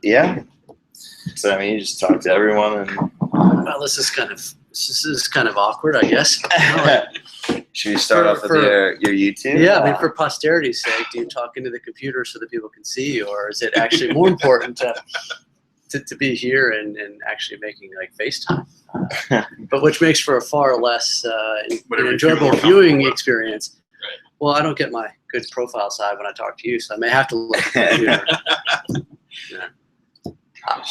Yeah. So I mean, you just talk to everyone, and Well, this is kind of awkward, I guess. should we start off with your YouTube? Yeah, I mean, for posterity's sake, do you talk into the computer so that people can see you, or is it actually more important to be here and actually making like FaceTime? But which makes for a far less enjoyable viewing experience. Right. Well, I don't get my good profile side when I talk to you, so I may have to look at the computer. Yeah.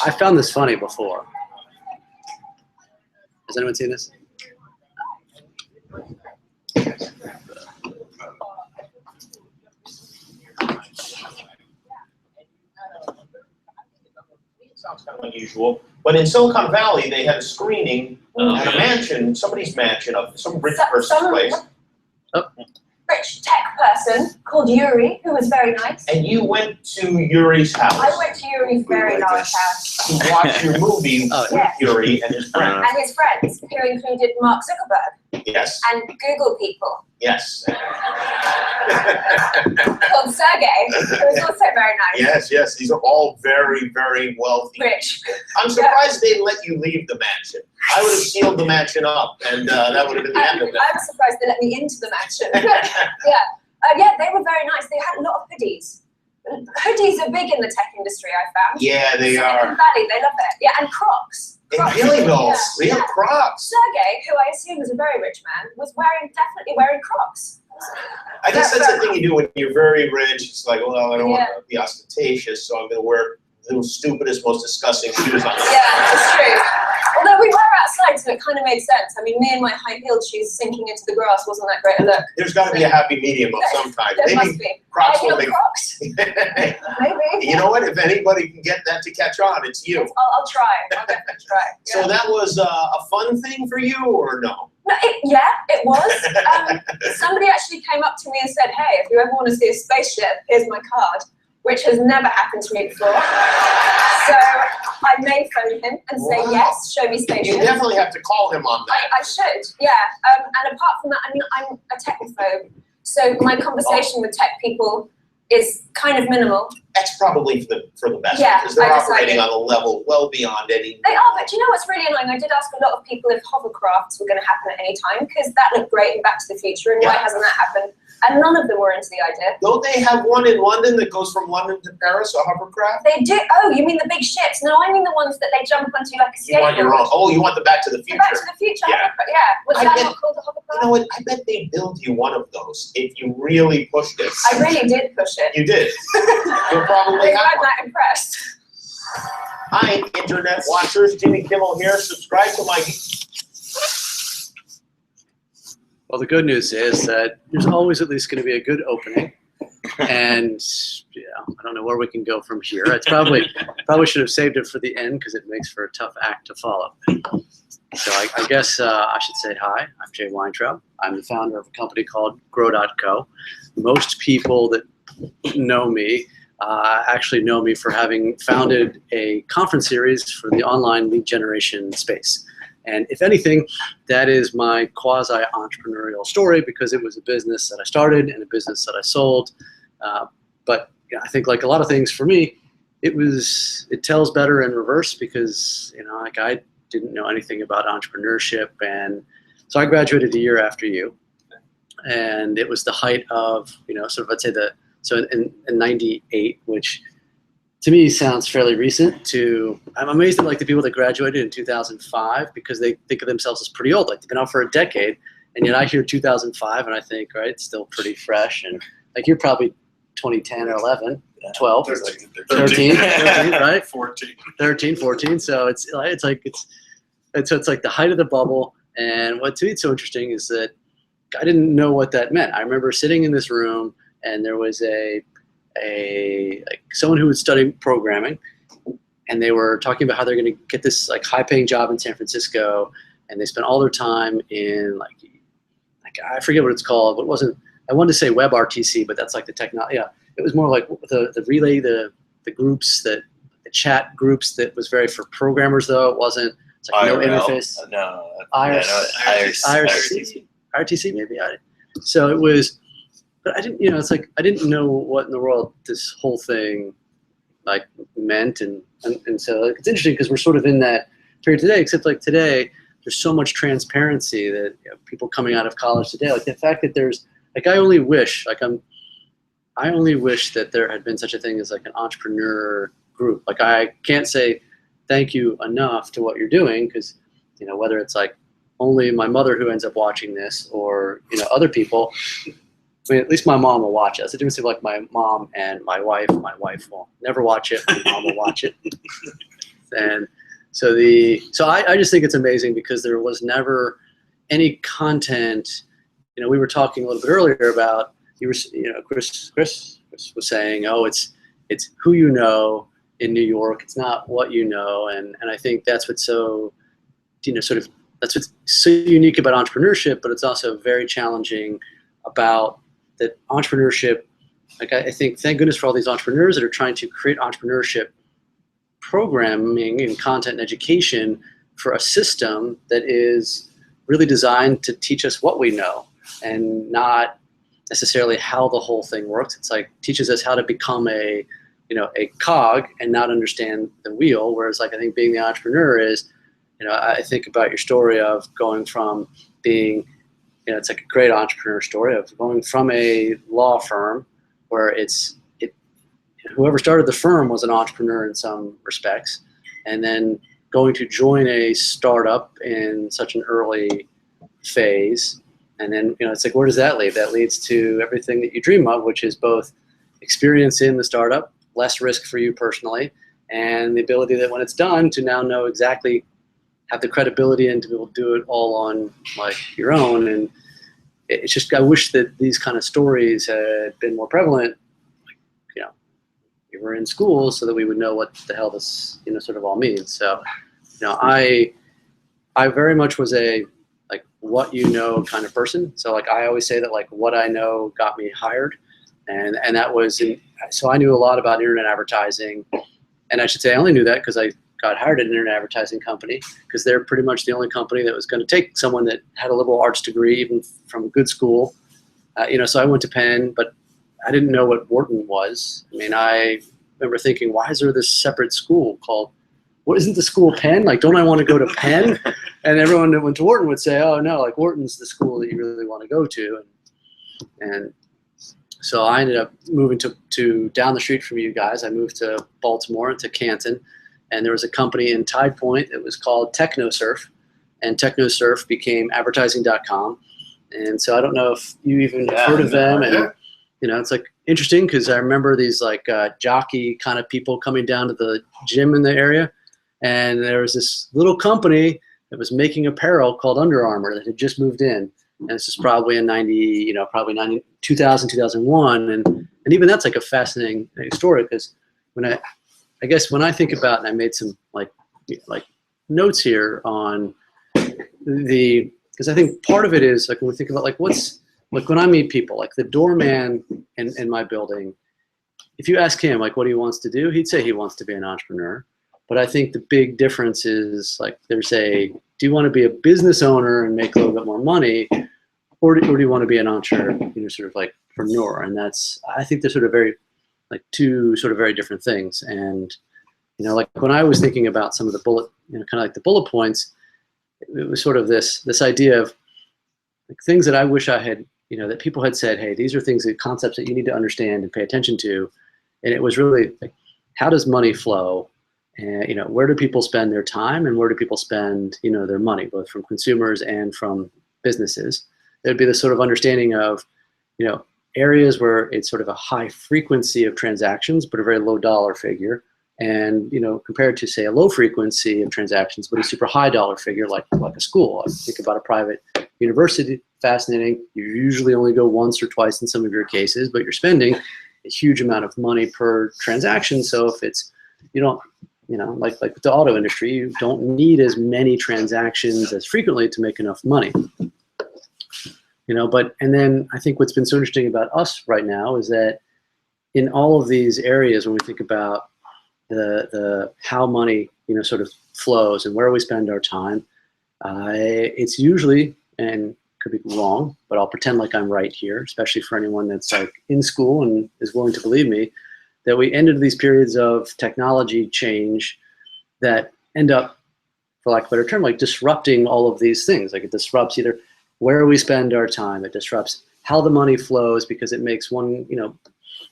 I found this funny before. Has anyone seen this? Sounds kind of unusual, but in Silicon Valley, they had a screening at a mansion, somebody's mansion of some rich person's place. Oh. Rich tech person called Yuri, who was very nice. And you went to Yuri's house. I went to Yuri's very large house. To watch your movie with Yes. Yuri and his friends. And his friends, who included Mark Zuckerberg Yes. and Google people Yes. called Sergey, who was also very nice. Yes, yes. These are all very, very wealthy. Rich. I'm surprised they let you leave the mansion. I would have sealed the mansion up, and that would have been the end of it. I'm surprised they let me into the mansion. Yeah, they were very nice. They had a lot of hoodies. Hoodies are big in the tech industry, I found. Yeah, they Silicon are. Valley, they love it. Yeah, and Crocs. And Crocs. really those, Yeah. real Crocs. Sergey, who I assume is a very rich man, was definitely wearing Crocs. I guess that's the thing you do when you're very rich. It's like, well, I don't want Yeah. to be ostentatious, so I'm going to wear the stupidest, most disgusting shoes on the Yeah, it's true. Although we were outside, so it kind of made sense. I mean, me and my high-heeled shoes sinking into the grass wasn't that great a look. There's got to be a happy medium of some kind. There must Maybe be. Crocs will High-heeled make. Crocs, maybe. You know what? If anybody can get that to catch on, it's you. I'll try. I'll definitely try. Yeah. So that was a fun thing for you, or no? No, it was. Somebody actually came up to me and said, hey, if you ever want to see a spaceship, here's my card, which has never happened to me before. So I may phone him and say, yes, show me spaceship. You definitely have to call him on that. I should, yeah. And apart from that, I mean, I'm a technophobe, so my conversation with tech people is kind of minimal. That's probably for the best, Yeah, because they're I decided. operating on a level well beyond any. They are, but do you know what's really annoying? I did ask a lot of people if hovercrafts were going to happen at any time, because that looked great in Back to the Future, and why hasn't that happened? And none of them were into the idea. Don't they have one in London that goes from London to Paris, a hovercraft? They do. Oh, you mean the big ships? No, I mean the ones that they jump onto like a skateboard. You want your own. Oh, you want the Back to the Future. The Back to the Future Yeah. hovercraft. Yeah. Was I that bet- not called a hovercraft? You know what? I bet they build you one of those if you really pushed it. I really did push it. You did. You'll probably They have weren't one. that impressed. Hi, internet watchers. Jimmy Kimmel here. Subscribe to my. Well, the good news is that there's always at least going to be a good opening, and I don't know where we can go from here. It's probably should have saved it for the end because it makes for a tough act to follow. So I guess I should say hi. I'm Jay Weintraub. I'm the founder of a company called Grow.co. Most people that know me actually know me for having founded a conference series for the online lead generation space. And if anything, that is my quasi-entrepreneurial story because it was a business that I started and a business that I sold. But I think like a lot of things for me, it tells better in reverse because like I didn't know anything about entrepreneurship, and so I graduated a year after you, and it was the height of sort of I'd say in '98, which to me sounds fairly recent. I'm amazed at like the people that graduated in 2005 because they think of themselves as pretty old, like they've been out for a decade, and yet I hear 2005 and I think, right, it's still pretty fresh, and like you're probably 2010 or 11, 12, 13, right? 13, 14. So it's like the height of the bubble. And what to me is so interesting is that I didn't know what that meant. I remember sitting in this room and there was someone who would study programming, and they were talking about how they're going to get this like high-paying job in San Francisco, and they spent all their time in like I forget what it's called, but I wanted to say WebRTC, but that's like the technology. Yeah, it was more like the relay, the groups the chat groups that was very for programmers though. It wasn't. It's like no interface. No. IRTC maybe. So it was. But I didn't, it's like I didn't know what in the world this whole thing like meant, and so it's interesting because we're sort of in that period today, except like today there's so much transparency that people coming out of college today, like the fact that there's like I only wish that there had been such a thing as like an entrepreneur group. Like I can't say thank you enough to what you're doing, because whether it's like only my mother who ends up watching this, or other people. I mean, at least my mom will watch it. It's a difference between like my mom and my wife. My wife will never watch it. My mom will watch it. And so I just think it's amazing because there was never any content. We were talking a little bit earlier about Chris was saying, oh, it's who you know in New York. It's not what you know, and I think that's what's so that's what's so unique about entrepreneurship, but it's also very challenging about that entrepreneurship. Like I think, thank goodness for all these entrepreneurs that are trying to create entrepreneurship programming and content and education for a system that is really designed to teach us what we know and not necessarily how the whole thing works. It's like teaches us how to become a cog and not understand the wheel. Whereas like I think being the entrepreneur is, I think about your story of going from being, it's like a great entrepreneur story of going from a law firm where whoever started the firm was an entrepreneur in some respects, and then going to join a startup in such an early phase. And then, it's like, where does that lead? That leads to everything that you dream of, which is both experience in the startup, less risk for you personally, and the ability that when it's done to now know exactly, have the credibility and to be able to do it all on like your own. And it's just, I wish that these kind of stories had been more prevalent. Like, we were in school so that we would know what the hell this, sort of all means. So, I very much was a like what kind of person. So like I always say that like what I know got me hired, and that was so I knew a lot about internet advertising, and I should say I only knew that because I got hired at an internet advertising company, because they're pretty much the only company that was going to take someone that had a liberal arts degree, even from a good school. So I went to Penn, but I didn't know what Wharton was. I mean, I remember thinking, why is there this separate school called, what, isn't the school Penn? Like, don't I want to go to Penn? And everyone that went to Wharton would say, oh no, like Wharton's the school that you really want to go to. And so I ended up moving to down the street from you guys. I moved to Baltimore, to Canton. And there was a company in Tide Point that was called TechnoSurf, and TechnoSurf became advertising.com. And so I don't know if you even heard of them. And, it's like interesting because I remember these like jockey kind of people coming down to the gym in the area. And there was this little company that was making apparel called Under Armour that had just moved in. And this is probably in 2000, 2001. And even that's like a fascinating story, because I guess when I think about, and I made some like notes here on because I think part of it is like when we think about like when I meet people, like the doorman in my building, if you ask him like what he wants to do, he'd say he wants to be an entrepreneur. But I think the big difference is like do you want to be a business owner and make a little bit more money, or do you want to be an entrepreneur, sort of like entrepreneur? And I think they're sort of two sort of very different things. And like when I was thinking about some of the kind of like the bullet points, it was sort of this idea of like things that I wish I had, that people had said, hey, these are concepts that you need to understand and pay attention to. And it was really like, how does money flow? And where do people spend their time, and where do people spend their money, both from consumers and from businesses? There'd be this sort of understanding of areas where it's sort of a high frequency of transactions, but a very low dollar figure. And, compared to say a low frequency of transactions, but a super high dollar figure, like a school. I think about a private university, fascinating. You usually only go once or twice in some of your cases, but you're spending a huge amount of money per transaction. So if it's, like with the auto industry, you don't need as many transactions as frequently to make enough money. And then I think what's been so interesting about us right now is that in all of these areas, when we think about the how money, sort of flows and where we spend our time, it's usually, and could be wrong, but I'll pretend like I'm right here, especially for anyone that's like in school and is willing to believe me. that we enter these periods of technology change that end up, for lack of a better term, like disrupting all of these things. Like it disrupts either where we spend our time, it disrupts how the money flows because it makes one,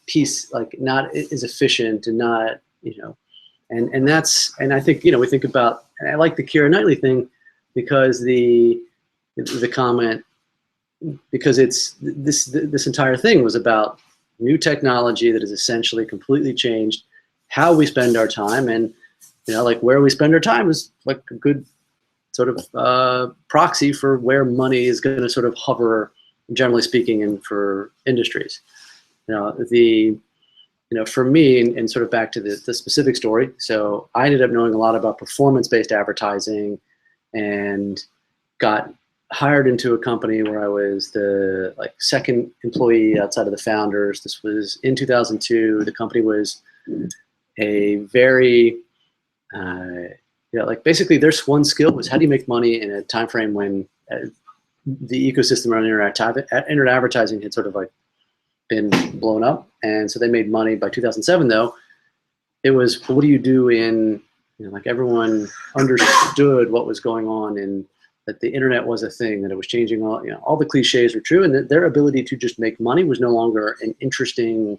piece like not as efficient and not, and I think, we think about, and I like the Keira Knightley thing because the comment, because it's this entire thing was about new technology that has essentially completely changed how we spend our time, and like where we spend our time is like a good sort of proxy for where money is going to sort of hover, generally speaking, and for industries. For me, and sort of back to the specific story, so I ended up knowing a lot about performance-based advertising and got hired into a company where I was the second employee outside of the founders. This was in 2002. The company was a very, basically their one skill was how do you make money in a time frame when the ecosystem around internet advertising had sort of been blown up. And so they made money. By 2007 though, it was, what do you do in, everyone understood what was going on and that the internet was a thing, that it was changing all the cliches were true, and that their ability to just make money was no longer an interesting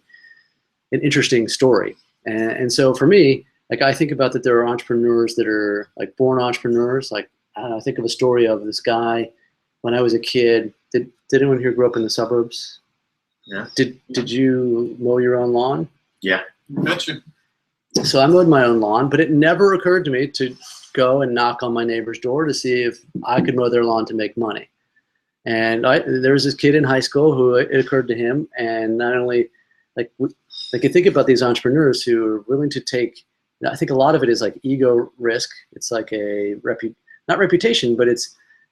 story. And so for me, I think about that there are entrepreneurs that are born entrepreneurs. I think of a story of this guy when I was a kid. Did anyone here grow up in the suburbs? Yeah. Did you mow your own lawn? Yeah. Gotcha. So I mowed my own lawn, but it never occurred to me to go and knock on my neighbor's door to see if I could mow their lawn to make money. And there was this kid in high school who it occurred to him, and not only you think about these entrepreneurs who are willing to take, I think a lot of it is ego risk. It's a not reputation, but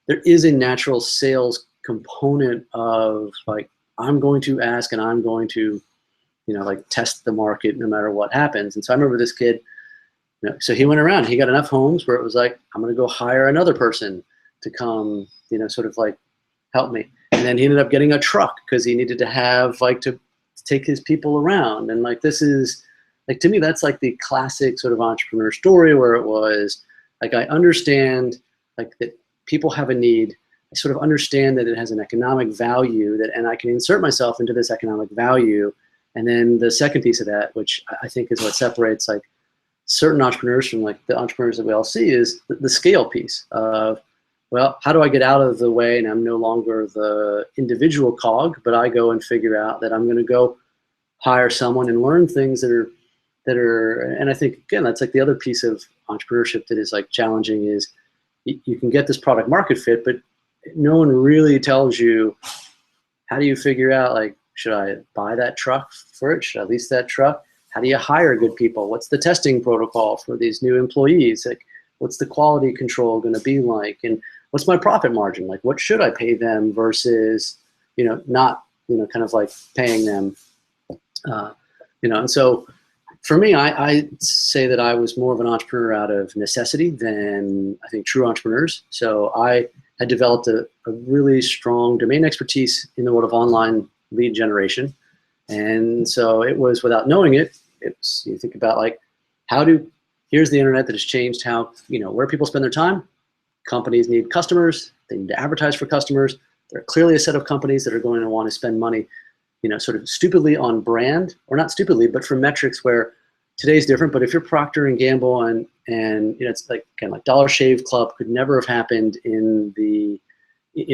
there is a natural sales component of I'm going to ask and I'm going to, test the market no matter what happens. And so I remember this kid, so he went around, he got enough homes where it was I'm going to go hire another person to come, sort of help me. And then he ended up getting a truck because he needed to have to take his people around. And this is to me, that's the classic sort of entrepreneur story where it was I understand that people have a need. I sort of understand that it has an economic value and I can insert myself into this economic value. And then the second piece of that, which I think is what separates certain entrepreneurs from the entrepreneurs that we all see, is the scale piece of, well, how do I get out of the way and I'm no longer the individual cog, but I go and figure out that I'm going to go hire someone and learn things that are, and I think again, that's the other piece of entrepreneurship that is challenging is you can get this product market fit, but no one really tells you, how do you figure out should I buy that truck for it? Should I lease that truck? How do you hire good people? What's the testing protocol for these new employees? What's the quality control going to be like? And what's my profit margin? What should I pay them versus, not, kind of paying them, and so for me, I say that I was more of an entrepreneur out of necessity than I think true entrepreneurs. So I had developed a really strong domain expertise in the world of online lead generation. And so it was, without knowing it, you think about here's the internet that has changed how, where people spend their time. Companies need customers. They need to advertise for customers. There are clearly a set of companies that are going to want to spend money, sort of stupidly on brand, or not stupidly, but for metrics where today's different. But if you're Procter and Gamble and it's Dollar Shave Club could never have happened in the,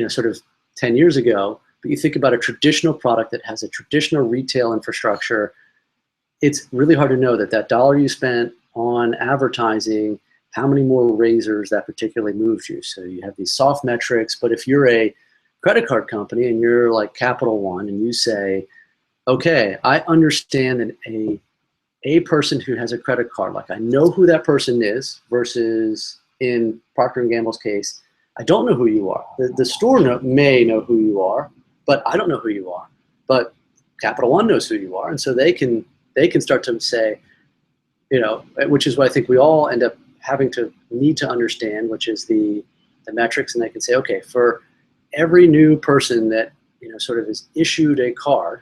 sort of 10 years ago. But you think about a traditional product that has a traditional retail infrastructure, it's really hard to know that dollar you spent on advertising, how many more razors that particularly moves you. So you have these soft metrics, but if you're a credit card company and you're Capital One and you say, okay, I understand that a person who has a credit card, I know who that person is, versus in Procter & Gamble's case, I don't know who you are. The store may know who you are, but I don't know who you are. But Capital One knows who you are, and so they can start to say, which is what I think we all end up having to need to understand, which is the metrics, and they can say, okay, for every new person that sort of is issued a card,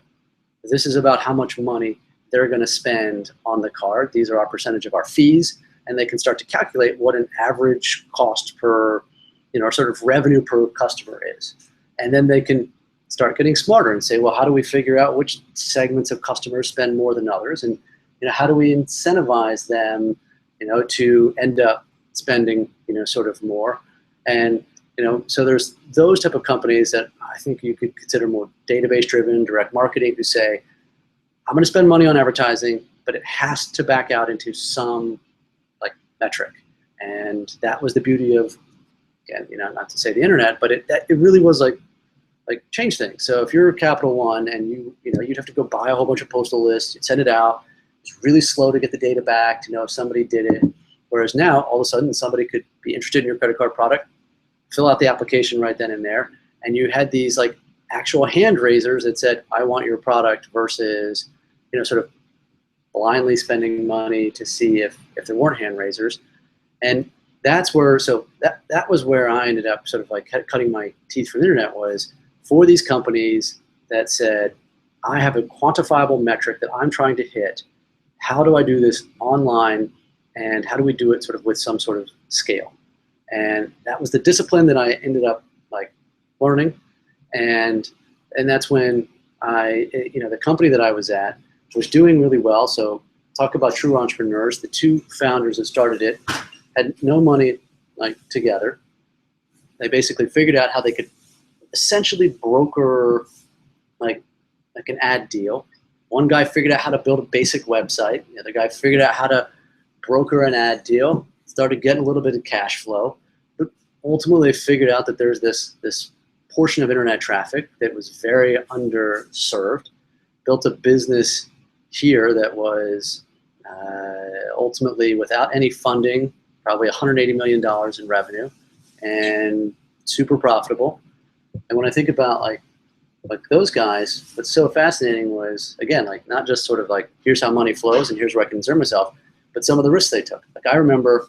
this is about how much money they're going to spend on the card. These are our percentage of our fees, and they can start to calculate what an average cost per, or sort of revenue per customer is. And then they can start getting smarter and say, well, how do we figure out which segments of customers spend more than others? And how do we incentivize them, to end up spending, sort of more? And, so there's those type of companies that I think you could consider more database driven, direct marketing, who say, I'm going to spend money on advertising, but it has to back out into some like metric. And that was the beauty of, again, not to say the internet, but it really was like change things. So if you're Capital One and you'd have to go buy a whole bunch of postal lists, you'd send it out. It's really slow to get the data back to know if somebody did it. Whereas now, all of a sudden, somebody could be interested in your credit card product, fill out the application right then and there, and you had these like actual hand raisers that said, I want your product, versus, sort of blindly spending money to see if there weren't hand raisers. And that's where, so that was where I ended up sort of like cutting my teeth from the internet, was for these companies that said, I have a quantifiable metric that I'm trying to hit. How do I do this online, and how do we do it sort of with some sort of scale? And that was the discipline that I ended up like learning. And that's when the company that I was at was doing really well. So talk about true entrepreneurs. The two founders that started it had no money like together. They basically figured out how they could essentially broker like an ad deal. One guy figured out how to build a basic website. The other guy figured out how to broker an ad deal, started getting a little bit of cash flow. But ultimately they figured out that there's this portion of internet traffic that was very underserved, built a business here that was ultimately, without any funding, probably $180 million in revenue, and super profitable. And when I think about like those guys, what's so fascinating was, again, like not just sort of like, here's how money flows and here's where I can concern myself, but some of the risks they took. Like I remember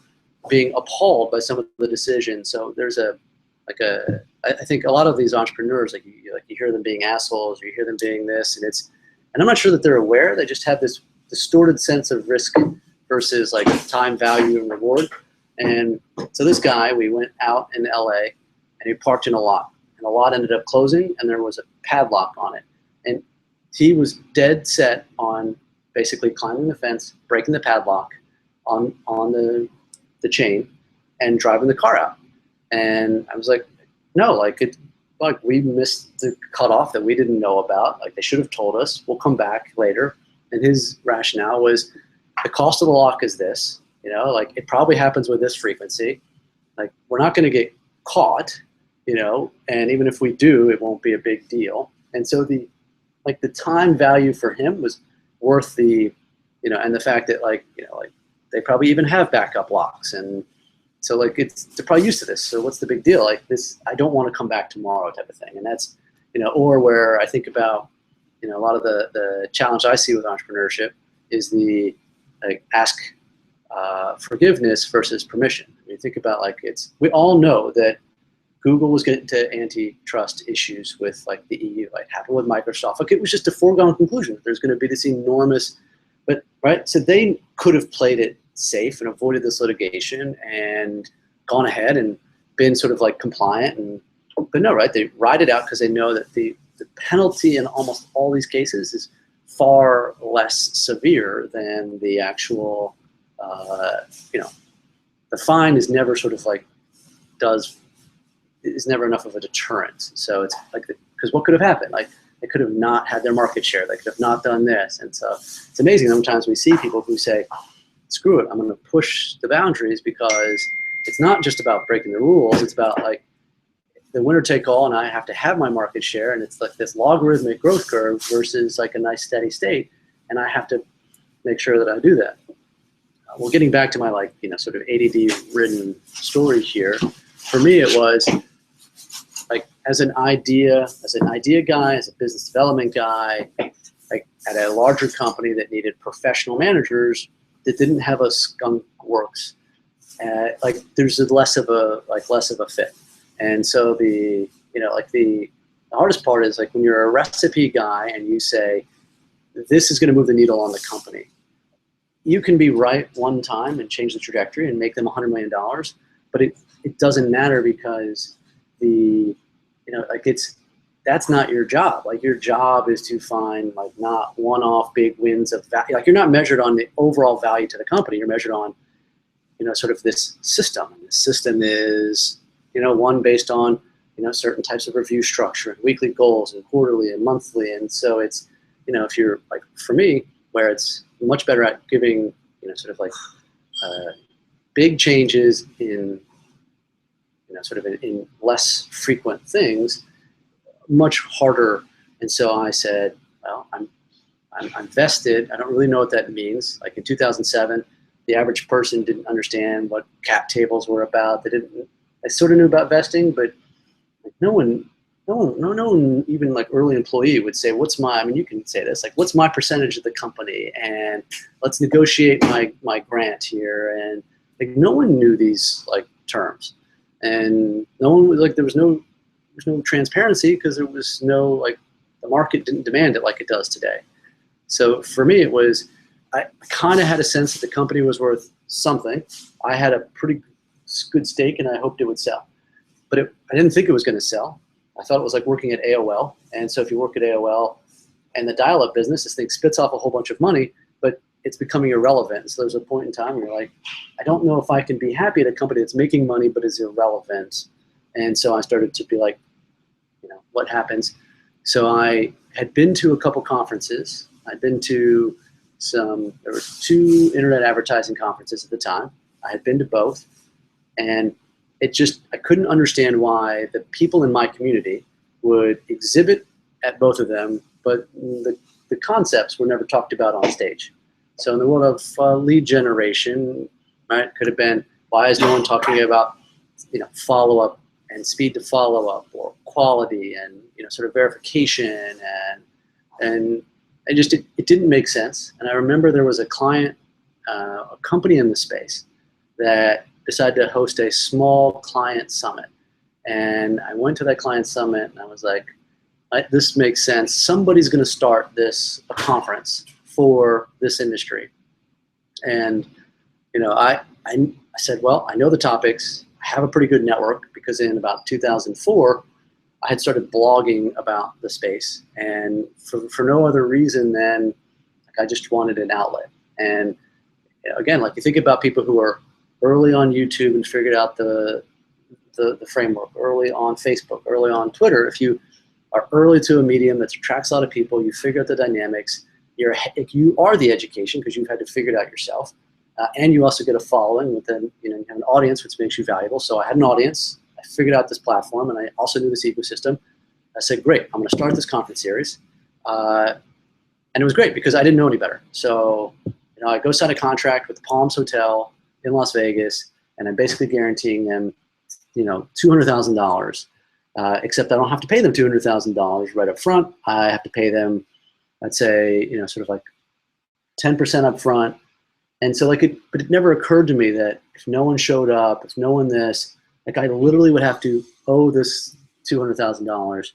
being appalled by some of the decisions. So there's I think a lot of these entrepreneurs, like you hear them being assholes, or you hear them being this, and I'm not sure that they're aware. They just have this distorted sense of risk versus like time, value, and reward. And so this guy, we went out in LA and he parked in a lot, and the lot ended up closing, and there was a padlock on it. And he was dead set on basically climbing the fence, breaking the padlock on the chain, and driving the car out. And I was like, no, like we missed the cutoff that we didn't know about. Like they should have told us. We'll come back later. And his rationale was, the cost of the lock is this. Like it probably happens with this frequency. Like we're not going to get caught. And even if we do, it won't be a big deal. And so the time value for him was worth the, and the fact that like they probably even have backup locks. And so like they're probably used to this. So what's the big deal? Like this, I don't want to come back tomorrow type of thing. And that's, or where I think about, a lot of the challenge I see with entrepreneurship is the like ask forgiveness versus permission. You think about like we all know that Google was getting into antitrust issues with like the EU, like happened with Microsoft. Like it was just a foregone conclusion that there's going to be this enormous, but right. So they could have played it safe and avoided this litigation and gone ahead and been sort of like compliant, but no, right? They ride it out because they know that the penalty in almost all these cases is far less severe than the actual, the fine is never sort of like is never enough of a deterrent. So it's like, because what could have happened? Like they could have not had their market share. They could have not done this. And so it's amazing. Sometimes we see people who say, screw it, I'm going to push the boundaries, because it's not just about breaking the rules. It's about like the winner take all, and I have to have my market share, and it's like this logarithmic growth curve versus like a nice steady state, and I have to make sure that I do that. Well, getting back to my like sort of ADD ridden story here, for me it was like as an idea guy, as a business development guy, like at a larger company that needed professional managers that didn't have a skunk works, like there's less of a fit. And so the hardest part is like when you're a recipe guy and you say, this is going to move the needle on the company. You can be right one time and change the trajectory and make them $100 million, but it doesn't matter because that's not your job. Like, your job is to find like not one-off big wins of value. Like, you're not measured on the overall value to the company. You're measured on, sort of this system. And the system is, one based on, certain types of review structure and weekly goals and quarterly and monthly. And so it's, if you're like, for me, where it's much better at giving, sort of like big changes in, sort of in less frequent things, much harder. And so I said, well, I'm vested. I don't really know what that means. Like in 2007, the average person didn't understand what cap tables were about. I sort of knew about vesting, but like no one, even like early employee would say, you can say this, like, what's my percentage of the company? And let's negotiate my grant here. And like, no one knew these like terms. And no one was like, there's no transparency because there was no, like, the market didn't demand it like it does today. So for me, it was, I kind of had a sense that the company was worth something. I had a pretty good stake and I hoped it would sell. But I didn't think it was going to sell. I thought it was like working at AOL. And so if you work at AOL and the dial-up business, this thing spits off a whole bunch of money, but it's becoming irrelevant. So there's a point in time where you're like, I don't know if I can be happy at a company that's making money but is irrelevant. And so I started to be like, what happens? So I had been to a couple conferences. I'd been to there were 2 internet advertising conferences at the time. I had been to both. And I couldn't understand why the people in my community would exhibit at both of them, but the concepts were never talked about on stage. So in the world of lead generation, right, could have been, why is no one talking about, follow-up and speed to follow-up, or quality and, sort of verification, and it didn't make sense. And I remember there was a client, a company in the space that decided to host a small client summit. And I went to that client summit and I was like, this makes sense. Somebody's going to start a conference for this industry. And, I said, well, I know the topics. I have a pretty good network because in about 2004, I had started blogging about the space, and for no other reason than I just wanted an outlet. And again, like, you think about people who are early on YouTube and figured out the framework, early on Facebook, early on Twitter. If you are early to a medium that attracts a lot of people, you figure out the dynamics, you are the education because you've had to figure it out yourself. And you also get a following within, you have an audience, which makes you valuable. So I had an audience. I figured out this platform, and I also knew this ecosystem. I said, great, I'm going to start this conference series. And it was great because I didn't know any better. So, I go sign a contract with the Palms Hotel in Las Vegas, and I'm basically guaranteeing them, $200,000. Except I don't have to pay them $200,000 right up front. I have to pay them, I'd say, sort of like 10% up front. And so but it never occurred to me that if no one showed up, if no one like, I literally would have to owe this $200,000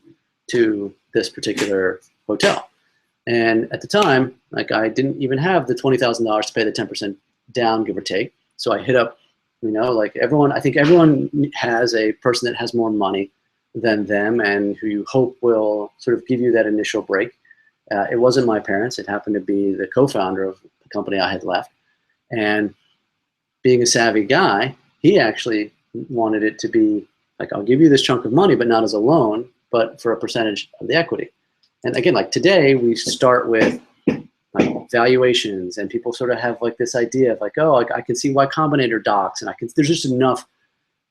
to this particular hotel. And at the time, like, I didn't even have the $20,000 to pay the 10% down, give or take. So I hit up, like, I think everyone has a person that has more money than them and who you hope will sort of give you that initial break. It wasn't my parents. It happened to be the co-founder of the company I had left. And being a savvy guy, he actually wanted it to be like, I'll give you this chunk of money, but not as a loan, but for a percentage of the equity. And again, like, today we start with like valuations, and people sort of have like this idea of like, oh, like, I can see Y Combinator docs, and there's just enough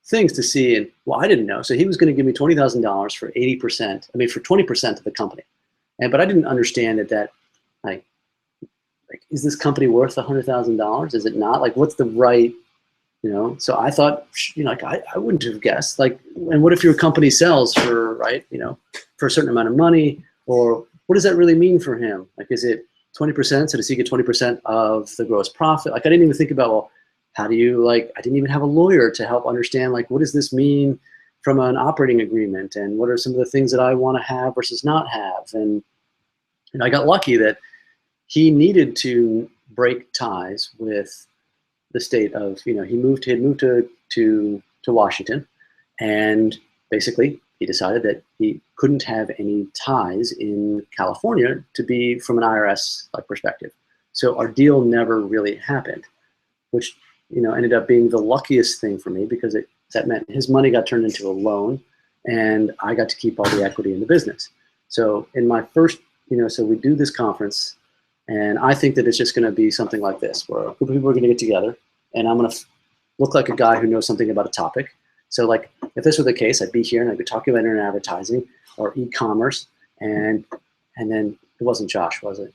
things to see. And well, I didn't know. So he was going to give me $20,000 for 80%, for 20% of the company. But I didn't understand that like, is this company worth $100,000? Is it not? Like, what's the right, So I thought, like, I wouldn't have guessed. Like, and what if your company sells for, right, for a certain amount of money? Or what does that really mean for him? Like, is it 20%? So does he get 20% of the gross profit? Like, I didn't even think about, well, how do you, like, I didn't even have a lawyer to help understand, like, what does this mean from an operating agreement? And what are some of the things that I want to have versus not have? And I got lucky that he needed to break ties with the state of, he had moved to Washington, and basically he decided that he couldn't have any ties in California to be from an IRS perspective. So our deal never really happened, which ended up being the luckiest thing for me, because that meant his money got turned into a loan and I got to keep all the equity in the business. So in my first, so we do this conference, and I think that it's just going to be something like this, where a group of people are going to get together, and I'm going to look like a guy who knows something about a topic. So like, if this were the case, I'd be here and I'd be talking about internet advertising or e-commerce, and then it wasn't Josh, was it?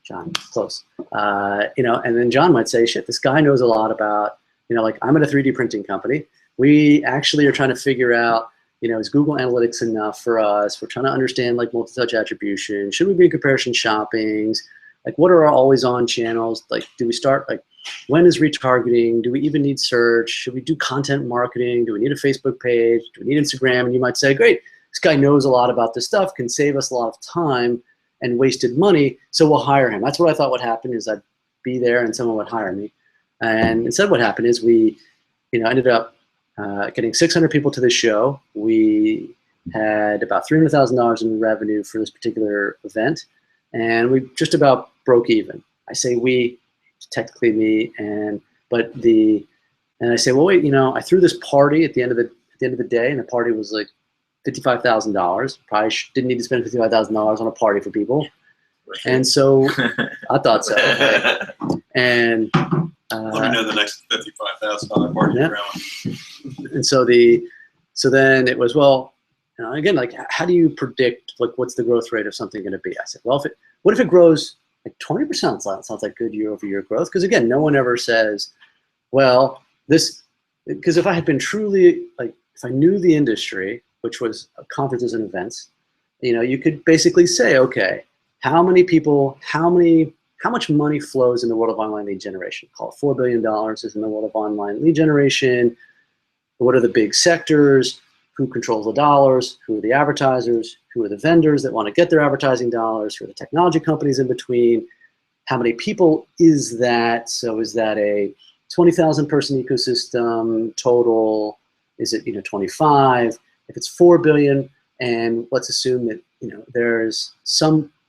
John, close. And then John might say, shit, this guy knows a lot about, I'm at a 3D printing company. We actually are trying to figure out, is Google Analytics enough for us? We're trying to understand multi-touch attribution. Should we be in comparison shoppings? What are our always-on channels? Do we start, when is retargeting? Do we even need search? Should we do content marketing? Do we need a Facebook page? Do we need Instagram? And you might say, great, this guy knows a lot about this stuff, can save us a lot of time and wasted money, so we'll hire him. That's what I thought would happen, is I'd be there and someone would hire me. And instead what happened is we ended up getting 600 people to the show. We had about $300,000 in revenue for this particular event, and we just about broke even. I say we, technically me, and I say, well, wait, I threw this party at the end of the day, and the party was like $55,000. Probably didn't need to spend $55,000 on a party for people, and so I thought so. And let me know the next $55,000 party you're throwing. And so then it was, well, again, how do you predict what's the growth rate of something going to be? I said, well, what if it grows 20%? Sounds like good year-over-year growth, because again, no one ever says, well, because if I had been truly if I knew the industry, which was conferences and events, you could basically say, okay, how many people, how much money flows in the world of online lead generation? Call it $4 billion is in the world of online lead generation. What are the big sectors? Who controls the dollars? Who are the advertisers? Who are the vendors that want to get their advertising dollars? Who are the technology companies in between? How many people is that? So is that a 20,000 person ecosystem total? Is it 25? If it's 4 billion, and let's assume that there's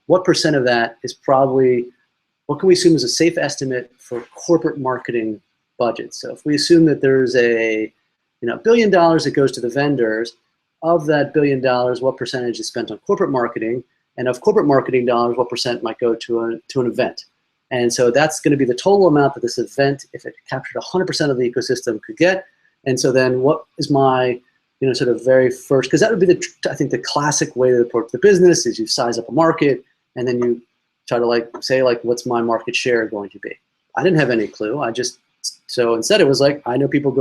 what percent of that is probably, what can we assume is a safe estimate for corporate marketing budgets? So if we assume that there's a $1 billion that goes to the vendors, of that $1 billion, what percentage is spent on corporate marketing? And of corporate marketing dollars, what percent might go to an event? And so that's going to be the total amount that this event, if it captured 100% of the ecosystem, could get. And so then what is my sort of very first, because that would be I think the classic way to approach the business is you size up a market and then you try to say what's my market share going to be? I didn't have any clue. So instead it was I know people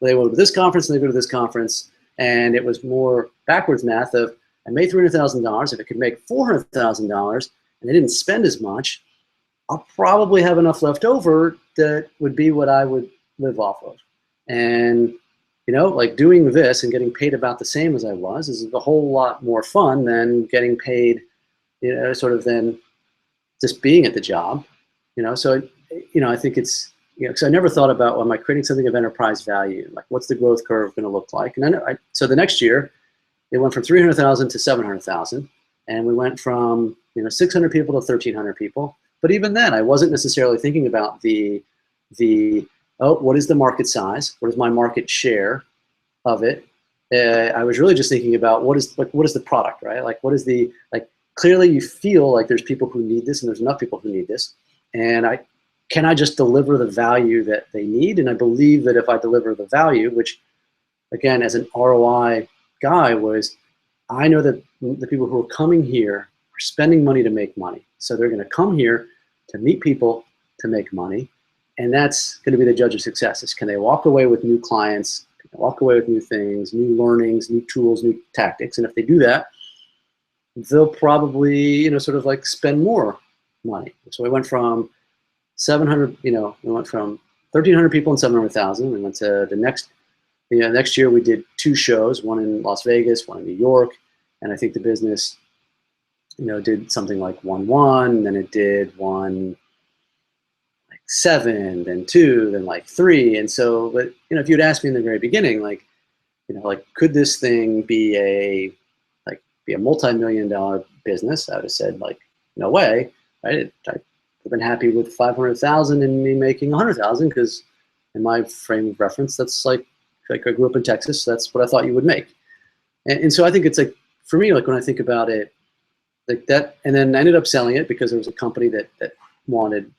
they go to this conference and they go to this conference, and it was more backwards math of, I made $300,000. If it could make $400,000 and they didn't spend as much, I'll probably have enough left over that would be what I would live off of. And doing this and getting paid about the same as I was is a whole lot more fun than getting paid, sort of than just being at the job, So, I think it's, because I never thought about, am I creating something of enterprise value? What's the growth curve going to look like? And then so the next year, it went from 300,000 to 700,000, and we went from 600 people to 1,300 people. But even then, I wasn't necessarily thinking about what is the market size? What is my market share of it? I was really just thinking about what is the product, right? What is the, clearly you feel like there's people who need this and there's enough people who need this. And can I just deliver the value that they need? And I believe that if I deliver the value, which again, as an ROI guy I know that the people who are coming here are spending money to make money. So they're going to come here to meet people to make money. And that's going to be the judge of success, is can they walk away with new clients, can they walk away with new things, new learnings, new tools, new tactics. And if they do that, they'll probably, sort of spend more money. So we went from 700, we went from 1,300 people and 700,000. We went to the next year we did 2 shows, one in Las Vegas, one in New York. And I think the business, did something like 1-1, then it did 1 like 7, then 2, then like 3. And so, but if you'd asked me in the very beginning, like, like could this thing be a multi-million-dollar business? I would have said like, no way, right? I've been happy with 500,000 and me making 100,000 because in my frame of reference, that's like I grew up in Texas, so that's what I thought you would make. And so I think it's like, for me, like when I think about it, like that, and then I ended up selling it because there was a company that wanted,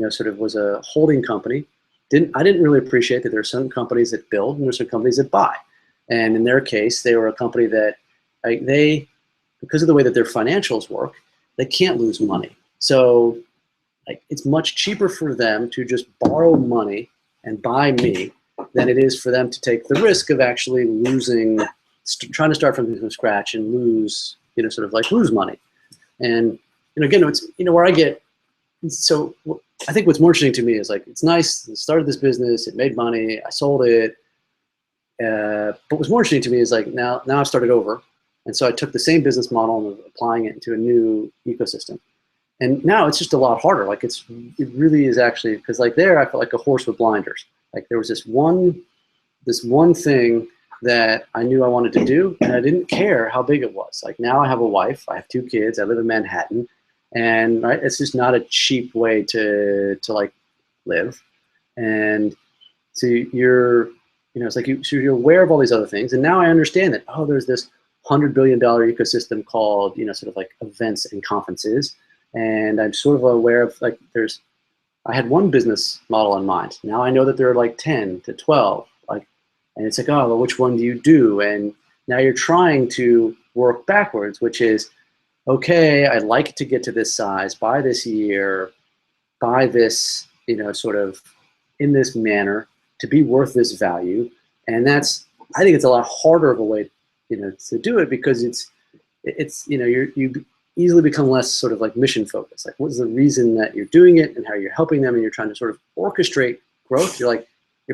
sort of was a holding company. I didn't really appreciate that there are some companies that build and there's some companies that buy. And in their case, they were a company that because of the way that their financials work, they can't lose money. So like it's much cheaper for them to just borrow money and buy me than it is for them to take the risk of actually losing, trying to start from scratch and lose, sort of like lose money. And again, it's where I get. So I think what's more interesting to me is like it's nice. I started this business, it made money, I sold it. But what's more interesting to me is like now I've started over, and so I took the same business model and applying it into a new ecosystem. And now it's just a lot harder. Like it really is actually, because like there I felt like a horse with blinders. Like there was this one thing that I knew I wanted to do, and I didn't care how big it was. Like now I have a wife, I have 2 kids, I live in Manhattan, and right, it's just not a cheap way to like live. And so it's like so you're aware of all these other things, and now I understand that there's this $100 billion ecosystem called sort of like events and conferences. And I'm sort of aware of like I had one business model in mind. Now I know that there are like 10 to 12, like, and it's like, well, which one do you do? And now you're trying to work backwards, which is, okay, I'd like to get to this size by this year, by this, sort of in this manner to be worth this value. And I think it's a lot harder of a way, to do it because you easily become less sort of like mission focused. Like what's the reason that you're doing it and how you're helping them, and you're trying to sort of orchestrate growth. You're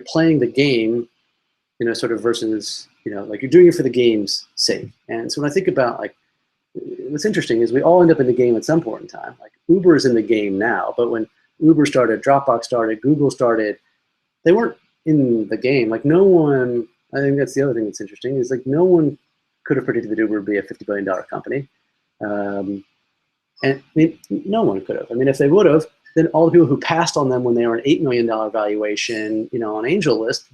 playing the game, sort of versus, like you're doing it for the game's sake. And so when I think about like, what's interesting is we all end up in the game at some point in time. Like Uber is in the game now, but when Uber started, Dropbox started, Google started, they weren't in the game. Like no one, I think that's the other thing that's interesting is like no one could have predicted that Uber would be a $50 billion company. And I mean, no one could have. I mean, if they would have, then all the people who passed on them when they were an $8 million valuation, on AngelList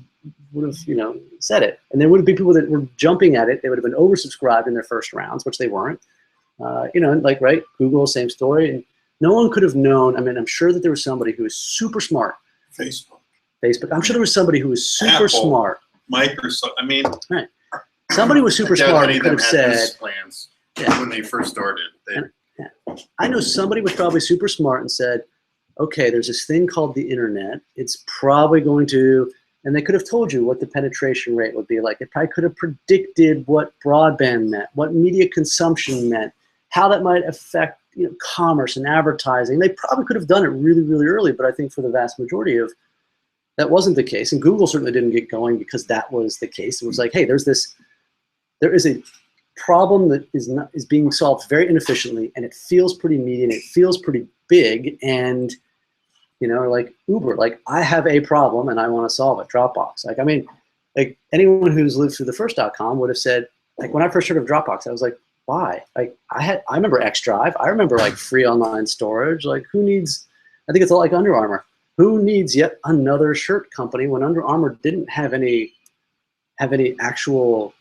would have, said it. And there would have been people that were jumping at it. They would have been oversubscribed in their first rounds, which they weren't. Like, right, Google, same story. And no one could have known. I mean, I'm sure that there was somebody who was super smart. Facebook. I'm sure there was somebody who was super Apple, smart. Microsoft. I mean, right. Somebody was super smart who could have said, plans yeah. when they first started. I know somebody was probably super smart and said, okay, there's this thing called the internet. It's probably going to, and they could have told you what the penetration rate would be like. It probably could have predicted what broadband meant, what media consumption meant, how that might affect commerce and advertising. They probably could have done it really, really early, but I think for the vast majority of that wasn't the case. And Google certainly didn't get going because that was the case. It was like, hey, there is a problem that is being solved very inefficiently, and it feels pretty meaty and it feels pretty big. And like Uber, like I have a problem and I want to solve it. Dropbox, like I mean, like anyone who's lived through the first .com would have said, like when I first heard of Dropbox, I was like, why? Like I remember xDrive, I remember like free online storage. Like who needs? I think it's like Under Armour. Who needs yet another shirt company when Under Armour didn't have any actual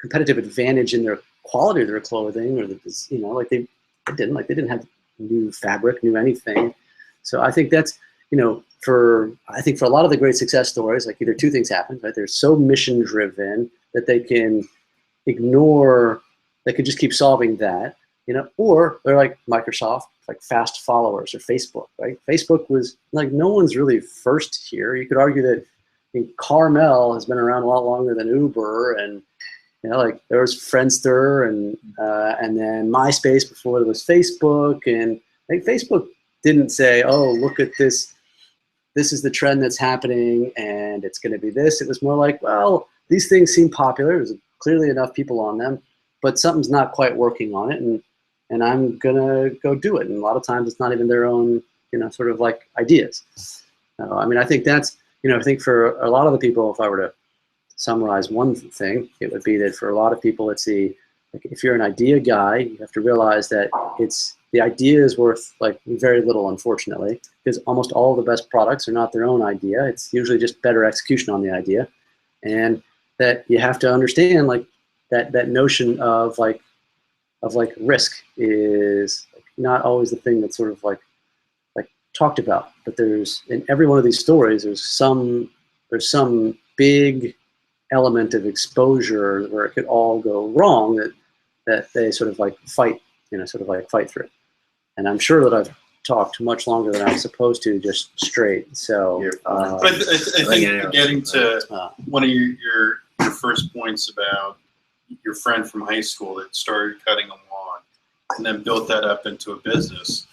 competitive advantage in their quality of their clothing, or like they didn't have new fabric, new anything. So I think that's for a lot of the great success stories, like either two things happen, right? They're so mission driven that they can ignore, they could just keep solving that, or they're like Microsoft, like fast followers, or Facebook, right? Facebook was like, no one's really first here. You could argue that Carmel has been around a lot longer than Uber, and like there was Friendster and then MySpace before there was Facebook, and like Facebook didn't say, oh, look at this. This is the trend that's happening, and it's going to be this. It was more like, well, these things seem popular. There's clearly enough people on them, but something's not quite working on it. And and I'm gonna go do it. And a lot of times it's not even their own, sort of like ideas. I mean, I think that's, I think for a lot of the people, if I were to summarize one thing, it would be that for a lot of people, it's like if you're an idea guy, you have to realize that the idea is worth like very little, unfortunately, because almost all the best products are not their own idea. It's usually just better execution on the idea, and that you have to understand like that notion of risk is not always the thing that's sort of like talked about. But there's, in every one of these stories, there's some big element of exposure where it could all go wrong that they sort of like fight through. And I'm sure that I've talked much longer than I was supposed to, just straight. So, but I think getting to one of your first points about your friend from high school that started cutting a lawn and then built that up into a business,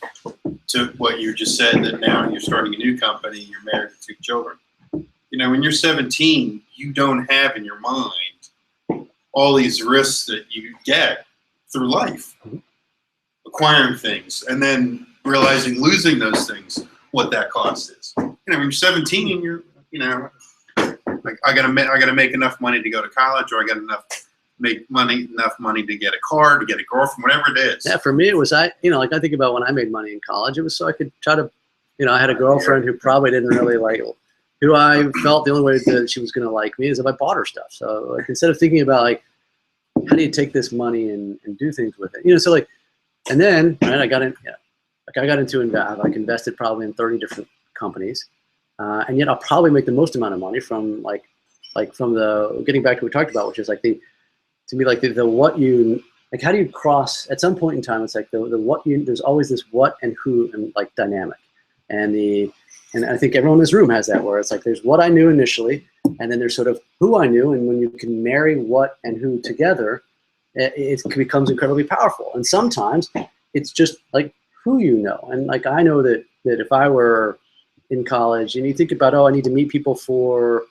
to what you just said, that now you're starting a new company, you're married to 2 children. When you're 17, you don't have in your mind all these risks that you get through life, acquiring things, and then realizing losing those things, what that cost is. When you're 17 and you're, like I gotta make enough money to go to college, or I got enough money to get a car, to get a girlfriend, whatever it is. Yeah, for me it was, like I think about when I made money in college, it was so I could try to, I had a girlfriend who probably didn't really like, who I felt the only way that she was going to like me is if I bought her stuff. So like, instead of thinking about like, how do you take this money and do things with it? So like, and then I got into invested probably in 30 different companies. And yet I'll probably make the most amount of money from from the, getting back to what we talked about, which is like the what you, like how do you cross, at some point in time, it's like the what you, there's always this what and who and like dynamic. And I think everyone in this room has that, where it's like there's what I knew initially, and then there's sort of who I knew, and when you can marry what and who together, it becomes incredibly powerful. And sometimes it's just like who you know. And like I know that if I were in college and you think about, I need to meet people for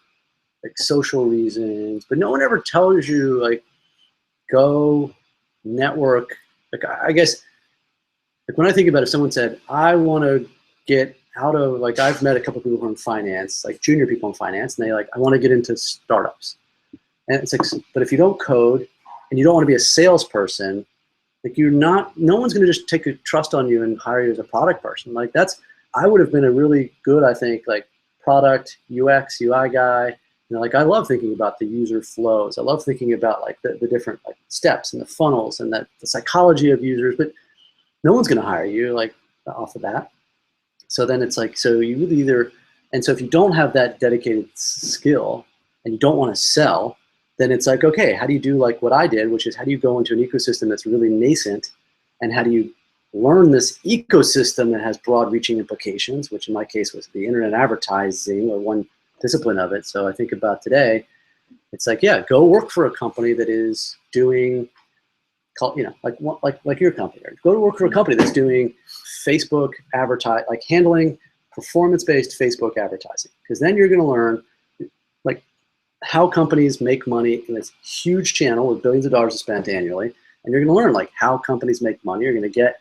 like social reasons, but no one ever tells you like go network. Like I guess like when I think about it, if someone said, I want to get out of, like I've met a couple of people who are in finance, like junior people in finance, and they like, I want to get into startups. And it's like, but if you don't code and you don't want to be a salesperson, like no one's going to just take a trust on you and hire you as a product person. Like I would have been a really good, I think, like product, UX, UI guy. Like I love thinking about the user flows. I love thinking about like the different like steps and the funnels and the psychology of users, but no one's going to hire you like off of that. So then it's like, so you really either, and so if you don't have that dedicated skill and you don't want to sell, then it's like, okay, how do you do like what I did, which is how do you go into an ecosystem that's really nascent, and how do you learn this ecosystem that has broad reaching implications, which in my case was the internet advertising, or one discipline of it. So I think about today, it's like, yeah, go work for a company that is doing, like your company. Go to work for a company that's doing Facebook like handling performance-based Facebook advertising, because then you're going to learn like how companies make money in this huge channel with billions of dollars spent annually, and you're going to learn like how companies make money. You're going to get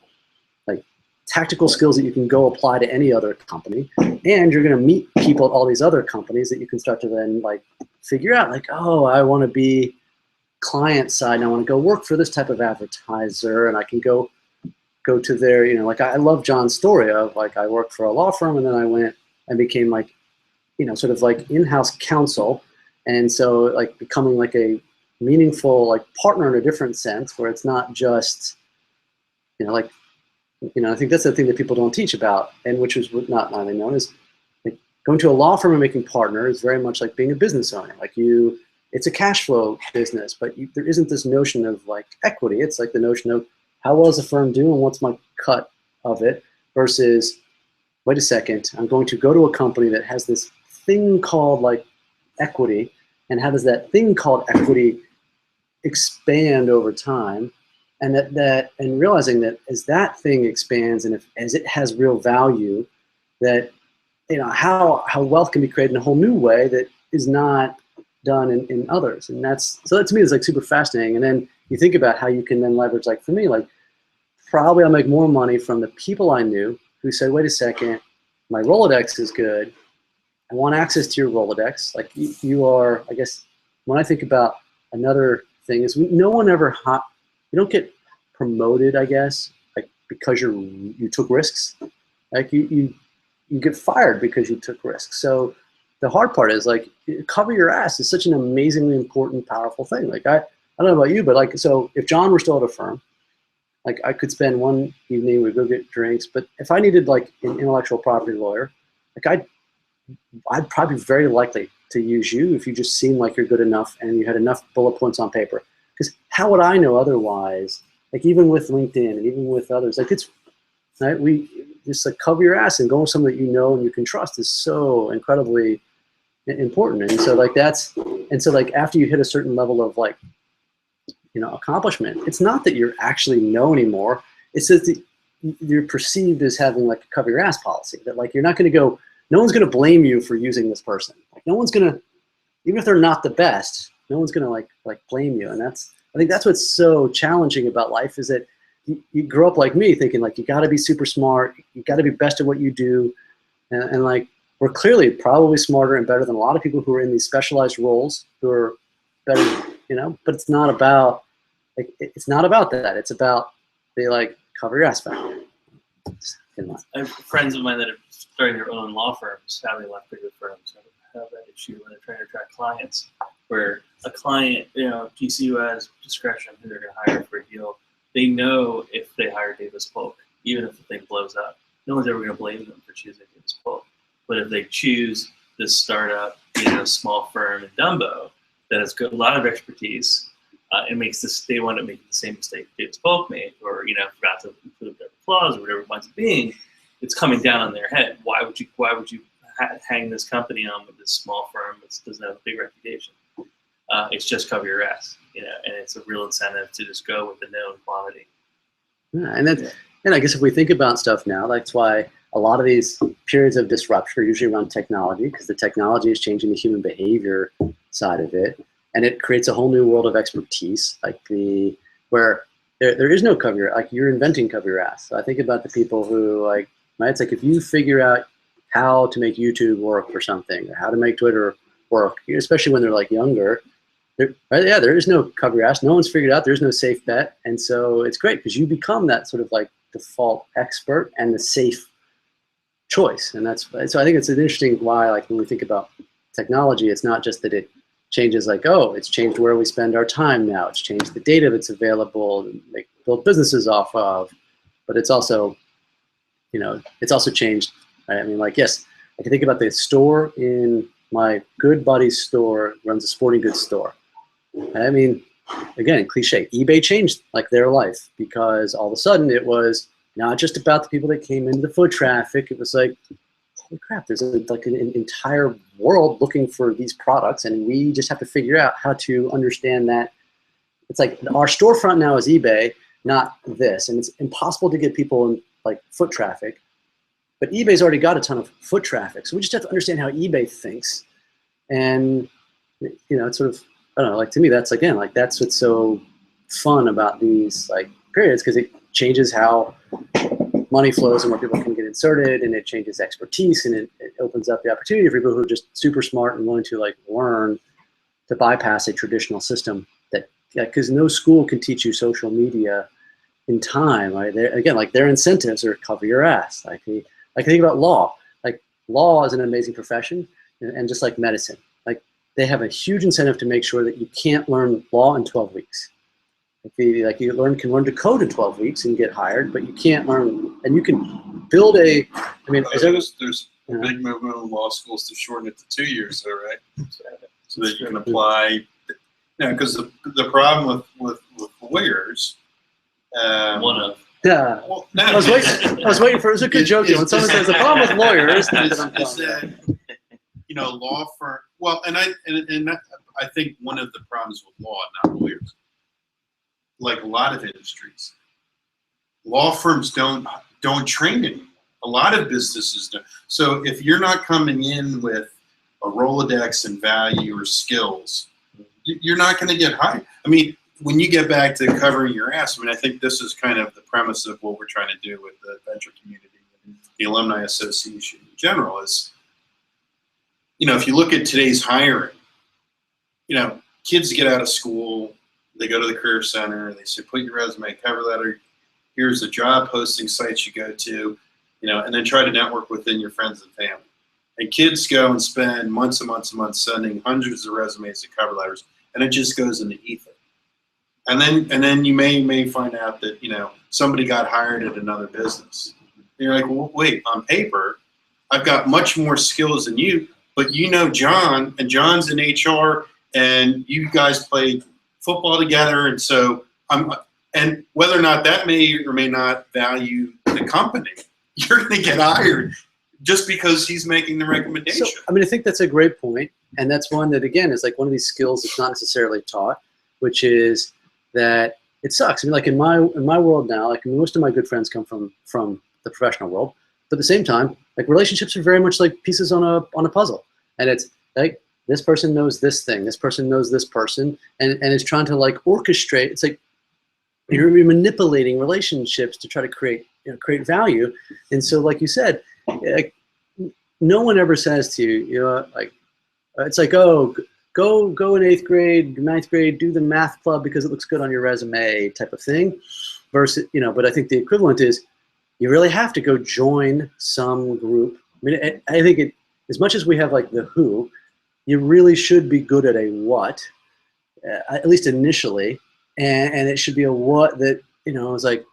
like tactical skills that you can go apply to any other company, and you're going to meet people at all these other companies that you can start to then like figure out like, oh, I want to be client side, and I want to go work for this type of advertiser, and I can go to their, like I love John's story of like I worked for a law firm, and then I went and became like, sort of like in-house counsel, and so like becoming like a meaningful like partner in a different sense, where it's not just, I think that's the thing that people don't teach about, and which is not widely known, is like going to a law firm and making partner is very much like being a business owner. Like it's a cash flow business, but there isn't this notion of like equity. It's like the notion of how well does the firm do and what's my cut of it, versus, wait a second, I'm going to go to a company that has this thing called like equity, and how does that thing called equity expand over time, and and realizing that as that thing expands and as it has real value, that how wealth can be created in a whole new way that is not done in others. And so that to me is like super fascinating. And then you think about how you can then leverage, like for me, like probably I'll make more money from the people I knew who said, wait a second, my Rolodex is good. I want access to your Rolodex. Like you are, I guess, when I think about another thing is no one ever, you don't get promoted, I guess, like because you took risks. Like you get fired because you took risks. So the hard part is like cover your ass is such an amazingly important, powerful thing. Like I don't know about you, but like, so if John were still at a firm, like I could spend one evening, we'd go get drinks, but if I needed like an intellectual property lawyer, like I'd probably be very likely to use you if you just seemed like you're good enough and you had enough bullet points on paper. Because how would I know otherwise? Like even with LinkedIn and even with others, like it's, right, we just like cover your ass and go with someone that you know and you can trust is so incredibly important. And so like like after you hit a certain level of like, you know, accomplishment, it's not that you're actually know anymore. It's that you're perceived as having like a cover your ass policy, that like you're not going to go, no one's going to blame you for using this person. Like no one's going to, even if they're not the best, no one's going to like blame you. And I think that's what's so challenging about life is that you grow up like me thinking like you got to be super smart, you got to be best at what you do, and like we're clearly probably smarter and better than a lot of people who are in these specialized roles who are better, you know. But it's not about like it's not about that. It's about the like cover your ass factor. I have friends of mine that are starting their own law firms, having left bigger firms, have that issue when they're trying to attract clients, where a client, you know, GCU has discretion who they're going to hire for a deal. They know if they hire Davis Polk, even if the thing blows up, no one's ever going to blame them for choosing Davis Polk. But if they choose this startup, you know, small firm in Dumbo that has got a lot of expertise, it makes this, they want to make the same mistake Davis Polk made, or, you know, forgot to include their flaws or whatever it winds up being, it's coming down on their head. Why would you hang this company on with this small firm that doesn't have a big reputation? It's just cover your ass, you know, and it's a real incentive to just go with the known quantity. Yeah, and I guess if we think about stuff now, that's why a lot of these periods of disruption are usually around technology, because the technology is changing the human behavior side of it, and it creates a whole new world of expertise, like where there is no cover your, like you're inventing cover your ass. So I think about the people who like, right, it's like if you figure out how to make YouTube work or something, or how to make Twitter work, especially when they're like younger, right? Yeah, there is no cover your ass. No one's figured out. There's no safe bet. And so it's great because you become that sort of like default expert and the safe choice. And that's, so I think it's an interesting why, like when we think about technology, it's not just that it changes like, oh, it's changed where we spend our time now. It's changed the data that's available and like build businesses off of, but it's also, you know, it's also changed, right? I mean, like, yes, I can think about the store in my good buddy's store runs a sporting goods store. I mean, again, cliche, eBay changed like their life because all of a sudden it was not just about the people that came into the foot traffic. It was like, holy crap, there's like an entire world looking for these products, and we just have to figure out how to understand that. It's like our storefront now is eBay, not this, and it's impossible to get people in like foot traffic. But eBay's already got a ton of foot traffic, so we just have to understand how eBay thinks. And you know, it's sort of, I don't know, like to me, that's again, like that's what's so fun about these like periods, because it changes how money flows and where people can get inserted, and it changes expertise, and it opens up the opportunity for people who are just super smart and willing to like learn to bypass a traditional system that, because no school can teach you social media in time, right? Again, like their incentives are cover your ass. Like think about law. Like law is an amazing profession, and just like medicine, like they have a huge incentive to make sure that you can't learn law in 12 weeks. Like you can learn to code in 12 weeks and get hired, but you can't learn, and you can build a, I mean, there's a big movement in law schools to shorten it to 2 years, though, right? So that you can apply. Yeah, because the problem with lawyers, One of. yeah. well, no, I was waiting for, it was a good joke. When someone says the problem with lawyers, is that, you know, law firm. Well, and I think one of the problems with law, not lawyers, like a lot of industries, law firms don't train anymore. A lot of businesses don't. So if you're not coming in with a Rolodex and value or skills, you're not going to get hired. I mean, when you get back to covering your ass, I mean, I think this is kind of the premise of what we're trying to do with the venture community and the Alumni Association in general is, you know, if you look at today's hiring, you know, kids get out of school, they go to the career center, they say, put your resume, cover letter, here's the job posting sites you go to, you know, and then try to network within your friends and family. And kids go and spend months and months and months sending hundreds of resumes and cover letters, and it just goes in the ether. And then you may find out that, you know, somebody got hired at another business. And you're like, well, wait, on paper, I've got much more skills than you, but you know John, and John's in HR, and you guys played football together, and so and whether or not that may or may not value the company, you're going to get hired just because he's making the recommendation. So, I mean, I think that's a great point, and that's one that, again, is like one of these skills that's not necessarily taught, which is that it sucks. I mean, like in my world now, like most of my good friends come from the professional world, but at the same time, like relationships are very much like pieces on a puzzle, and it's like this person knows this thing, this person knows this person, and it's trying to like orchestrate. It's like you're manipulating relationships to try to create value, and so like you said, like, no one ever says to you, you know, like it's like, oh, go in 8th grade, 9th grade, do the math club because it looks good on your resume type of thing. Versus, you know, but I think the equivalent is you really have to go join some group. I mean, I think as much as we have like the who, you really should be good at a what, at least initially, and it should be a what that, you know, is like,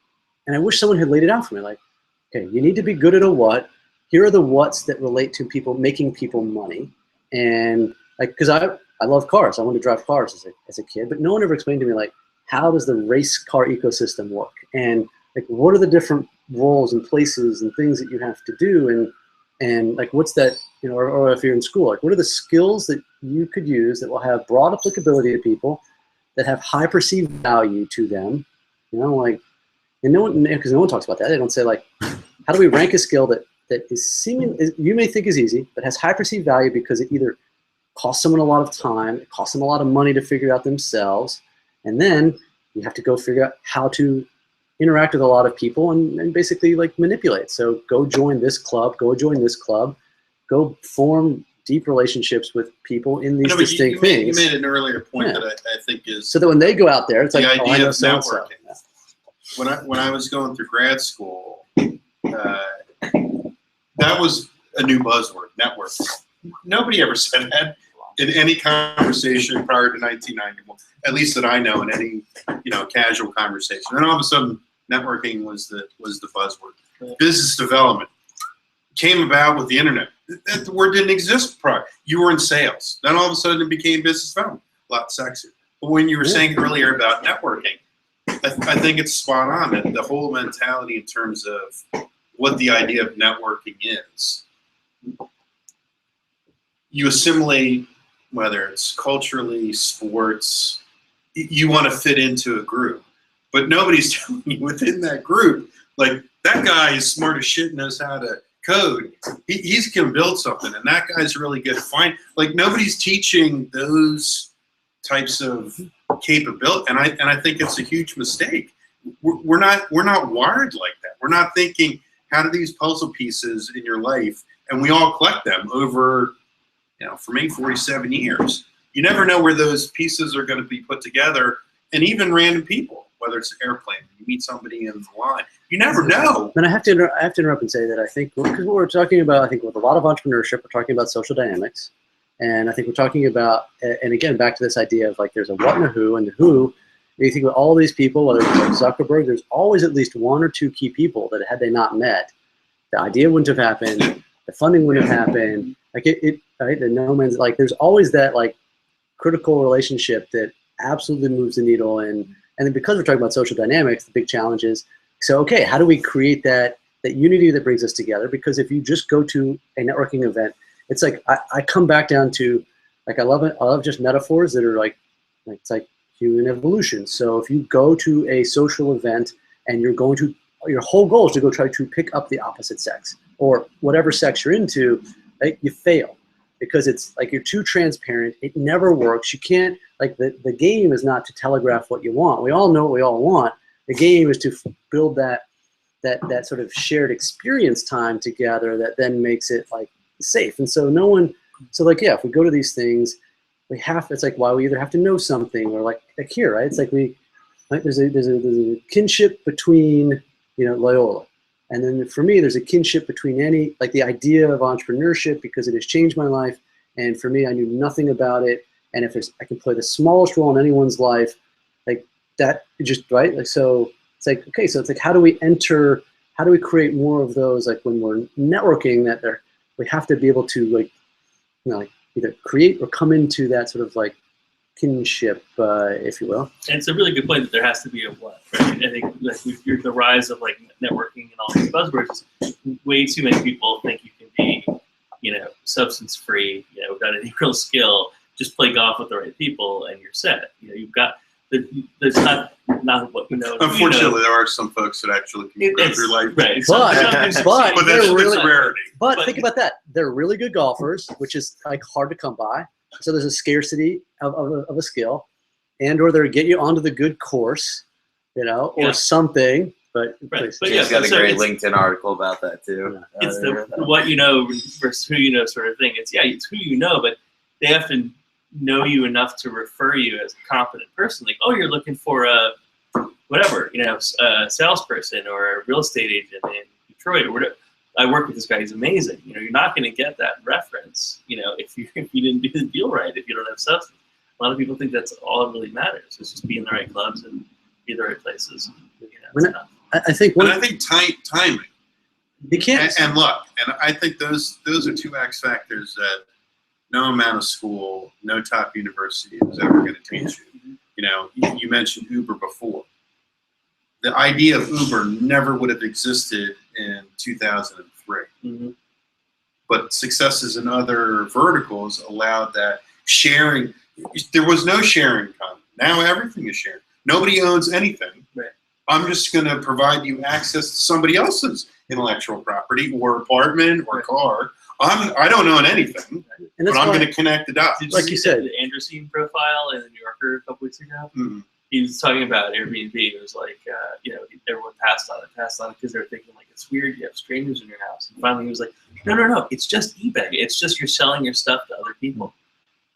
and I wish someone had laid it out for me, like, okay, you need to be good at a what. Here are the whats that relate to people, making people money. And like, because I love cars. I wanted to drive cars as a kid, but no one ever explained to me, like, how does the race car ecosystem work? And like, what are the different roles and places and things that you have to do? And like, what's that, you know, or if you're in school, like, what are the skills that you could use that will have broad applicability to people, that have high perceived value to them, you know, like, and no one, because no one talks about that. They don't say, like, how do we rank a skill that is you may think is easy, but has high perceived value because it either costs someone a lot of time, it costs them a lot of money to figure out themselves, and then you have to go figure out how to interact with a lot of people and basically like manipulate. So go join this club, go join this club, go form deep relationships with people in these distinct things. You made an earlier point that I think is so that when they go out there, it's the like, idea oh, of networking. Yeah. When I was going through grad school, that was a new buzzword, networking. Nobody ever said that in any conversation prior to 1991, at least that I know, in any, you know, casual conversation. And all of a sudden, networking was the buzzword. Right. Business development came about with the internet. That word didn't exist prior. You were in sales. Then all of a sudden, it became business development. A lot sexier. But when you were saying earlier about networking, I think it's spot on. That the whole mentality in terms of what the idea of networking is. You assimilate, whether it's culturally, sports, you want to fit into a group. But nobody's telling you within that group, like, that guy is smart as shit, knows how to code. He's can build something, and that guy's really good. Fine. Like, nobody's teaching those types of capability, and I think it's a huge mistake. We're not wired like that. We're not thinking, how do these puzzle pieces in your life, and we all collect them over, you know, for me, 47 years. You never know where those pieces are going to be put together, and even random people, whether it's an airplane, you meet somebody in the line, you never know. And I have to interrupt and say that I think, because what we're talking about, I think with a lot of entrepreneurship, we're talking about social dynamics, and I think we're talking about, and again, back to this idea of like, there's a what and a who, and the who, you think about all these people, whether it's like Zuckerberg, there's always at least one or two key people that had they not met, the idea wouldn't have happened, the funding wouldn't have happened, like right? The no man's, like, there's always that like critical relationship that absolutely moves the needle. And then because we're talking about social dynamics, the big challenge is, so okay, how do we create that unity that brings us together? Because if you just go to a networking event, it's like I come back down to, like, I love just metaphors that are like it's like human evolution. So if you go to a social event and your whole goal is to go try to pick up the opposite sex or whatever sex you're into, right, you fail. because it's like you're too transparent. It never works. You can't, like, the game is not to telegraph what you want. We all know what we all want. The game is to build that sort of shared experience time together that then makes it like safe. And so yeah, if we go to these things, it's like, why we either have to know something or like here, right? It's like there's a kinship between, Loyola. And then for me, there's a kinship between the idea of entrepreneurship, because it has changed my life. And for me, I knew nothing about it. And if I can play the smallest role in anyone's life, like that, just right. Like, so it's like, okay, so it's like, how do we create more of those? Like when we're networking, we have to be able to either create or come into that sort of like kinship, if you will. And it's a really good point that there has to be a what, right? I think like the rise of like networking and all these buzzwords, way too many people think you can be, substance free, without any real skill, just play golf with the right people and you're set. You've got, there's not what Unfortunately, there are some folks that actually can go through life. Right. But that's rarity. But think about that. They're really good golfers, which is like hard to come by. So there's a scarcity of a skill, or they're get you onto the good course, or something. But Jay's got a great LinkedIn article about that too. Yeah. It's the what you know versus who you know sort of thing. It's who you know, but they have to know you enough to refer you as a competent person. Like, oh, you're looking for a salesperson or a real estate agent in Detroit or whatever. I work with this guy. He's amazing. You're not going to get that reference, if you didn't do the deal right, if you don't have substance. A lot of people think that's all that really matters. It's just be in the right clubs and be in the right places. I think timing. You can't and luck. And I think those are two X factors that no amount of school, no top university is ever going to teach you. You mentioned Uber before. The idea of Uber never would have existed in 2003. Mm-hmm. But successes in other verticals allowed that sharing. There was no sharing economy. Now everything is shared. Nobody owns anything. Right. I'm just going to provide you access to somebody else's intellectual property or apartment or car. I don't own anything, but I'm going to connect the dots. Did you see the Anderson profile in the New Yorker a couple weeks ago? Mm-hmm. He was talking about Airbnb. It was like, everyone passed on it because they were thinking like, it's weird, you have strangers in your house. And finally he was like, no, it's just eBay. It's just you're selling your stuff to other people.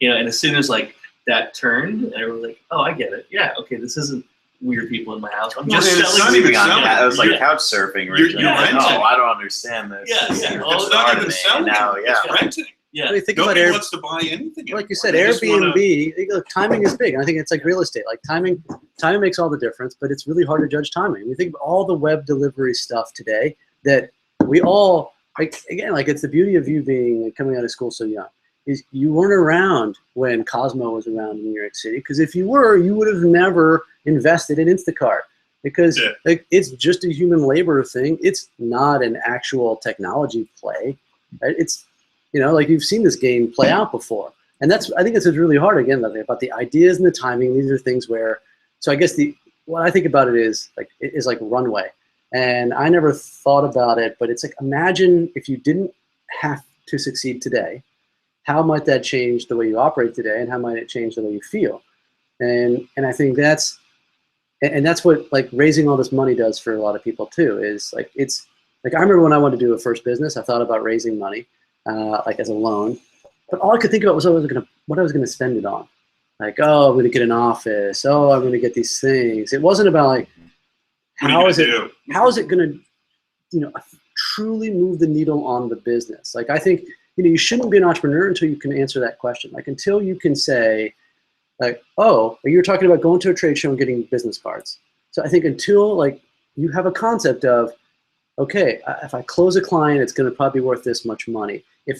And as soon as like that turned, and everyone was like, oh, I get it. Yeah, okay, this isn't weird people in my house. I'm just selling. It was like couch surfing. I don't understand this. Yeah. It's not even selling. Now, it's renting. Yeah. Think Nobody about wants to buy anything. Like you said, Airbnb, timing is big. And I think it's like real estate. Like timing makes all the difference, but it's really hard to judge timing. We think of all the web delivery stuff today that we all, it's the beauty of you coming out of school so young, is you weren't around when Cosmo was around in New York City, because if you were, you would have never invested in Instacart, because it's just a human labor thing. It's not an actual technology play. Right? It's, you've seen this game play out before. And I think it's really hard, again, about the ideas and the timing. These are things where, so I guess what I think about it is like runway. And I never thought about it, but it's like, imagine if you didn't have to succeed today, how might that change the way you operate today, and how might it change the way you feel? And I think that's what like raising all this money does for a lot of people too, is like, it's like, I remember when I wanted to do a first business, I thought about raising money, as a loan, but all I could think about was what I was gonna spend it on. Like, oh, I'm gonna get an office. Oh, I'm gonna get these things. It wasn't about like, how is it gonna, truly move the needle on the business? Like, I think, you shouldn't be an entrepreneur until you can answer that question. Like, until you can say, like, oh, you're talking about going to a trade show and getting business cards. So I think until like you have a concept of, okay, if I close a client, it's going to probably be worth this much money. If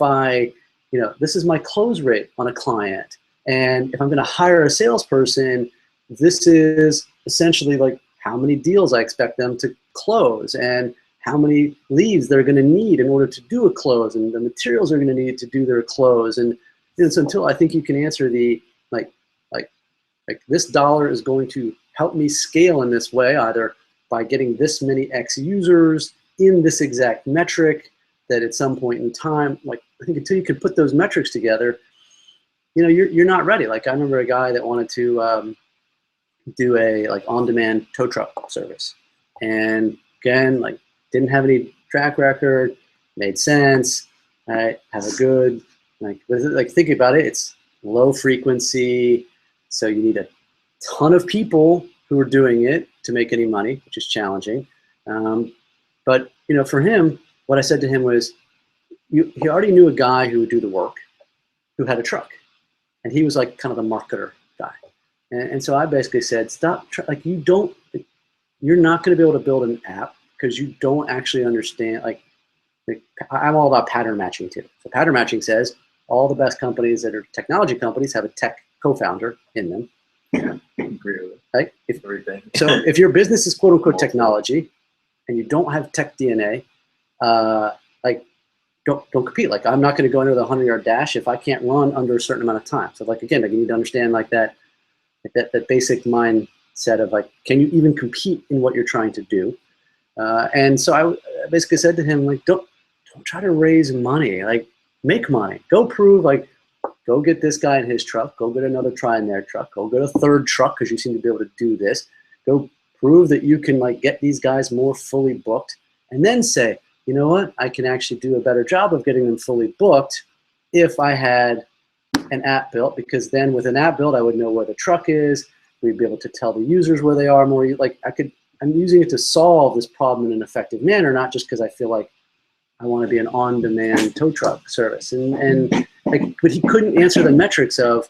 this is my close rate on a client, and if I'm going to hire a salesperson, this is essentially like how many deals I expect them to close, and how many leads they're going to need in order to do a close, and the materials they're going to need to do their close. And so until I think you can answer the like this dollar is going to help me scale in this way, either by getting this many X users in this exact metric, that at some point in time, like I think until you can put those metrics together, you know, you're not ready. Like I remember a guy that wanted to do a like on-demand tow truck service, and again, like didn't have any track record, made sense, right? Have a good like thinking about it, it's low frequency, so you need a ton of people who are doing it to make any money, which is challenging. But you know, for him, what I said to him was, he already knew a guy who would do the work, who had a truck, and he was like kind of the marketer guy. And so I basically said, stop, like you're not going to be able to build an app because you don't actually understand. Like I'm all about pattern matching too. So pattern matching says all the best companies that are technology companies have a tech co-founder in them. Yeah, agree with it. Right? Everything. So if your business is quote unquote technology and you don't have tech DNA, like don't compete. Like I'm not going to go into the 100-yard dash if I can't run under a certain amount of time. So like again, like you need to understand like that basic mindset of like, can you even compete in what you're trying to do? And so I basically said to him, like, don't try to raise money. Like make money. Go prove, like, go get this guy in his truck. Go get another try in their truck. Go get a third truck because you seem to be able to do this. Go prove that you can like get these guys more fully booked, and then say, you know what, I can actually do a better job of getting them fully booked if I had an app built, because then with an app built, I would know where the truck is. We'd be able to tell the users where they are more. Like I'm using it to solve this problem in an effective manner, not just because I feel like I want to be an on-demand tow truck service. And like, but he couldn't answer the metrics of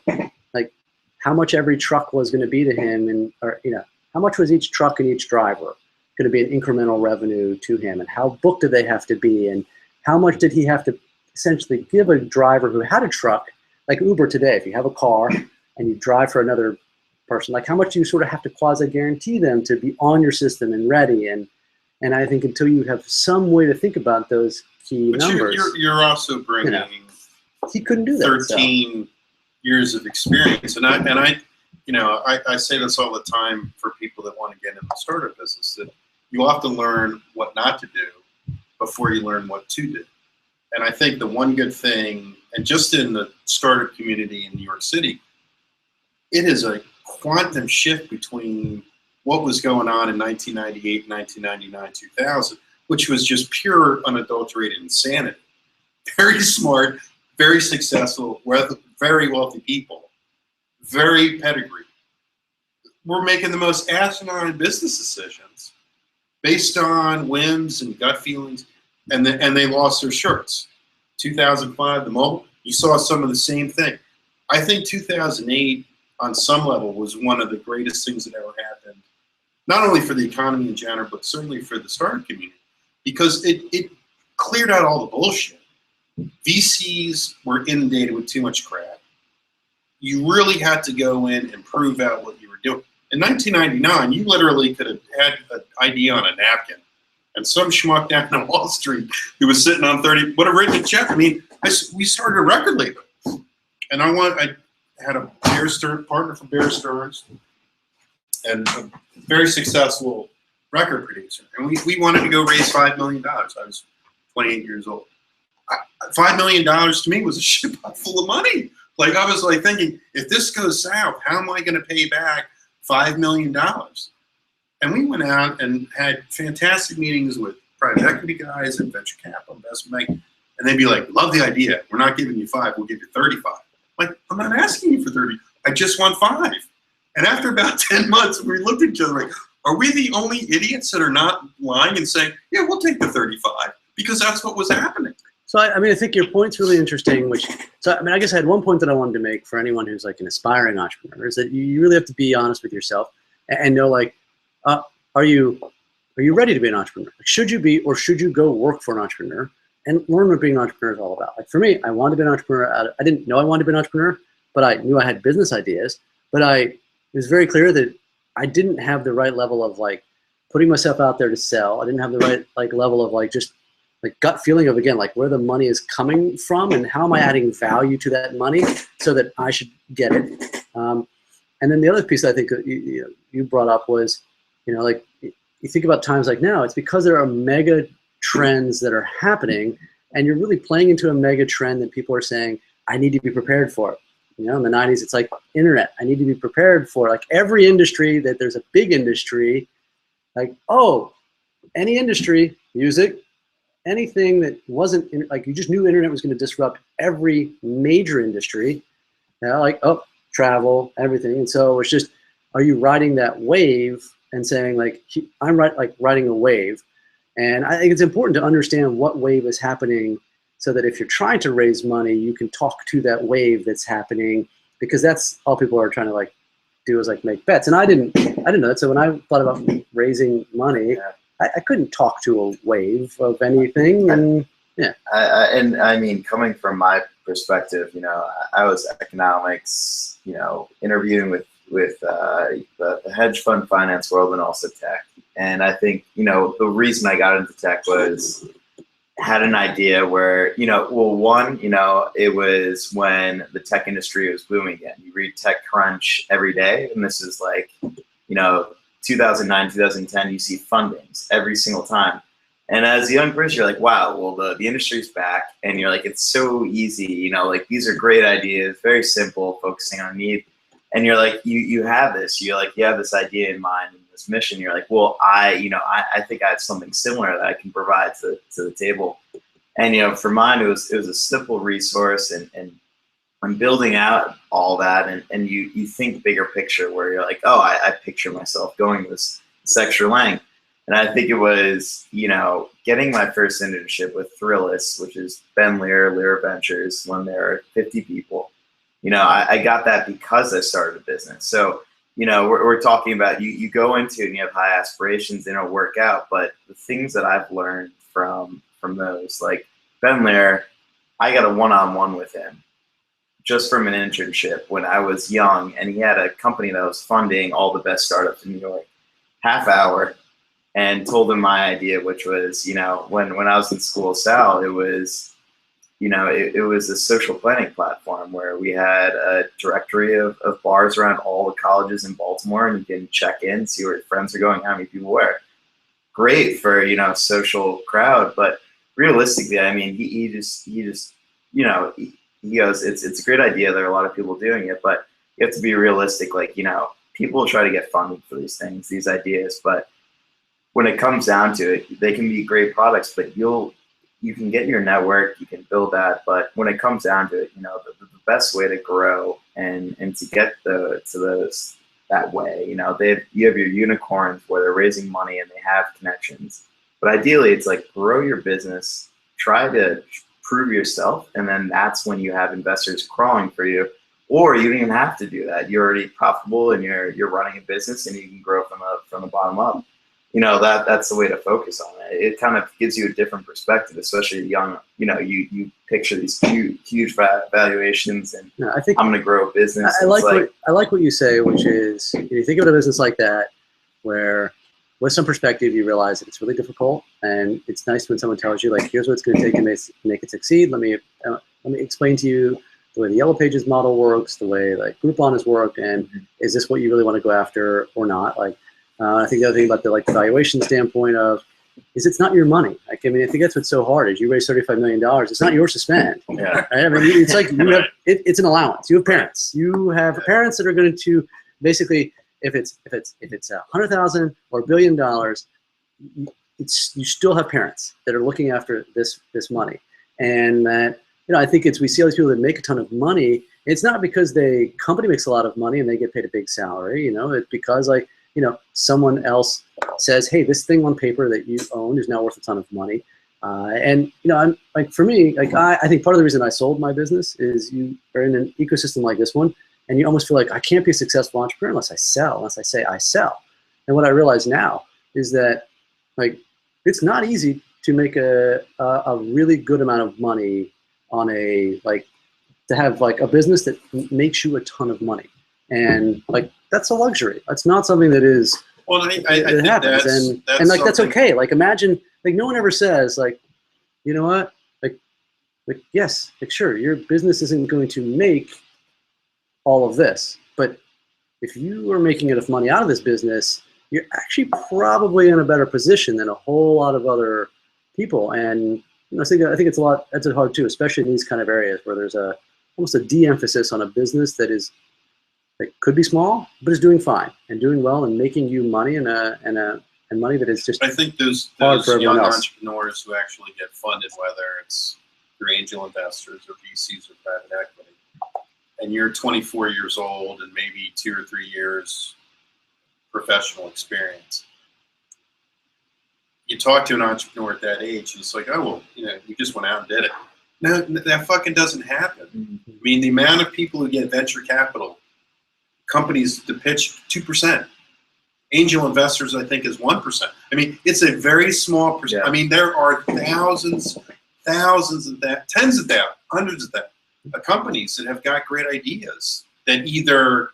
like how much every truck was going to be to him, and or you know, how much was each truck and each driver going to be an incremental revenue to him, and how booked did they have to be, and how much did he have to essentially give a driver who had a truck, like Uber today. If you have a car and you drive for another person, like how much do you sort of have to quasi-guarantee them to be on your system and ready? And I think until you have some way to think about those key numbers. You're also bringing, you know, he couldn't do that. 13 years of experience, and I you know, I say this all the time for people that want to get into the startup business, that you often learn what not to do before you learn what to do. And I think the one good thing, and just in the startup community in New York City, it is a quantum shift between what was going on in 1998, 1999, 2000, which was just pure unadulterated insanity. Very smart, very successful, very wealthy people, very pedigree. We're making the most asinine business decisions based on whims and gut feelings, and they lost their shirts. 2005, the mobile, you saw some of the same thing. I think 2008, on some level, was one of the greatest things that ever happened, not only for the economy in general, but certainly for the startup community, because it cleared out all the bullshit. VCs were inundated with too much crap. You really had to go in and prove out what you were doing. In 1999, you literally could have had an idea on a napkin, and some schmuck down on Wall Street who was sitting on 30 would have written a check. I mean, we started a record label, and I had a Bear Stearns partner from Bear Stearns, and a very successful record producer, and we wanted to go raise $5 million. I was 28 years old. $5 million to me was a shitpot full of money. Like I was like thinking, if this goes south, how am I going to pay back $5 million? And we went out and had fantastic meetings with private equity guys and venture capital investment bank, and they'd be like, "Love the idea. We're not giving you 5. We'll give you 35." Like, I'm not asking you for 30. I just want 5. And after about 10 months, we looked at each other like, are we the only idiots that are not lying and saying, yeah, we'll take the 35? Because that's what was happening. So, I mean, I think your point's really interesting, I guess I had one point that I wanted to make for anyone who's like an aspiring entrepreneur, is that you really have to be honest with yourself and know, like, are you ready to be an entrepreneur? Like, should you be, or should you go work for an entrepreneur and learn what being an entrepreneur is all about? Like for me, I wanted to be an entrepreneur. I didn't know I wanted to be an entrepreneur, but I knew I had business ideas. But it was very clear that I didn't have the right level of like putting myself out there to sell. I didn't have the right like level of like just like gut feeling of, again, like where the money is coming from and how am I adding value to that money so that I should get it. And then the other piece I think you brought up was, like you think about times like now, it's because there are mega trends that are happening, and you're really playing into a mega trend that people are saying, I need to be prepared for it. You know, in the 90s, it's like internet. I need to be prepared for it. Like every industry that there's a big industry, like, oh, any industry, music, anything that wasn't, like you just knew internet was going to disrupt every major industry. You know, like, oh, travel, everything. And so it's just, are you riding that wave and saying like, I'm riding a wave. And I think it's important to understand what wave is happening so that if you're trying to raise money, you can talk to that wave that's happening, because that's all people are trying to like do is like make bets. And I didn't know that. So when I thought about raising money, I couldn't talk to a wave of anything. And yeah. And I mean, coming from my perspective, you know, I was economics, you know, interviewing with the hedge fund finance world and also tech. And I think, you know, the reason I got into tech was had an idea where, you know, well, one, you know, it was when the tech industry was booming again. You read TechCrunch every day, and this is like, you know, 2009, 2010, you see fundings every single time. And as a young person, you're like, wow, well, the industry's back, and you're like, it's so easy, you know, like these are great ideas, very simple, focusing on need. And you're like, you have this, you have this idea in mind and this mission. You're like, well, I think I have something similar that I can provide to the table. And, you know, for mine, it was a simple resource, and I'm building out all that. And you think bigger picture where you're like, oh, I picture myself going this extra length. And I think it was, you know, getting my first internship with Thrillist, which is Ben Lear Ventures, when there were 50 people. You know, I got that because I started a business. So, you know, we're talking about you go into it and you have high aspirations, they don't work out. But the things that I've learned from those, like Ben Lear, I got a one-on-one with him just from an internship when I was young, and he had a company that was funding all the best startups in New York, half hour, and told him my idea, which was, you know, when I was in school, Sal, it was, you know, it was a social planning platform where we had a directory of bars around all the colleges in Baltimore, and you can check in, see where your friends are going, how many people were. Great for, you know, social crowd, but realistically, I mean, he just, you know, he goes, it's a great idea. There are a lot of people doing it, but you have to be realistic. Like, you know, people try to get funding for these things, these ideas, but when it comes down to it, they can be great products, but you can get your network, you can build that, but when it comes down to it, you know, the best way to grow and to get that way, you know, you have your unicorns where they're raising money and they have connections, but ideally it's like grow your business, try to prove yourself, and then that's when you have investors crawling for you, or you don't even have to do that. You're already profitable and you're running a business, and you can grow from the bottom up. You know, that's the way to focus on it. It kind of gives you a different perspective, especially young. You know, you picture these huge valuations, and no, I think I'm going to grow a business. I like what you say, which is, you think of a business like that, where with some perspective you realize that it's really difficult, and it's nice when someone tells you like, here's what it's going to take to make it succeed. Let me explain to you the way the Yellow Pages model works, the way like Groupon has worked, and is this what you really want to go after or not? Like. I think the other thing about the valuation standpoint of is it's not your money. Like, I mean, I think that's what's so hard is you raise $35 million. It's not yours to spend. Yeah. Right? I mean, it's like you have it's an allowance. You have parents. You have parents that are going to basically, if it's $100,000 or $1 billion, you still have parents that are looking after this money. And that, you know, I think we see all these people that make a ton of money. It's not because the company makes a lot of money and they get paid a big salary. You know, it's because like, you know, someone else says, hey, this thing on paper that you own is now worth a ton of money. And, you know, I'm like, for me, like, I think part of the reason I sold my business is you are in an ecosystem like this one, and you almost feel like I can't be a successful entrepreneur unless I say I sell. And what I realize now is that, like, it's not easy to make a really good amount of money on to have like a business that makes you a ton of money. And like, that's a luxury. That's not something that is. Well, I think happens, and like that's okay. Like imagine, like no one ever says like, you know what, like yes, like sure, your business isn't going to make all of this, but if you are making enough money out of this business, you're actually probably in a better position than a whole lot of other people. And I think it's a lot. That's hard too, especially in these kind of areas where there's almost a de-emphasis on a business that could be small, but is doing fine and doing well and making you money and money that is just. I think those hard for young everyone else. entrepreneurs who actually get funded, whether it's through angel investors or VCs or private equity, and you're 24 years old and maybe 2 or 3 years professional experience. You talk to an entrepreneur at that age, and it's like, oh, well, you just went out and did it. No, that fucking doesn't happen. Mm-hmm. I mean, the amount of people who get venture capital, companies to pitch 2%. Angel investors, I think, is 1%. I mean, it's a very small percent. Yeah. I mean, there are thousands of that, tens of thousands, hundreds of that, companies that have got great ideas that either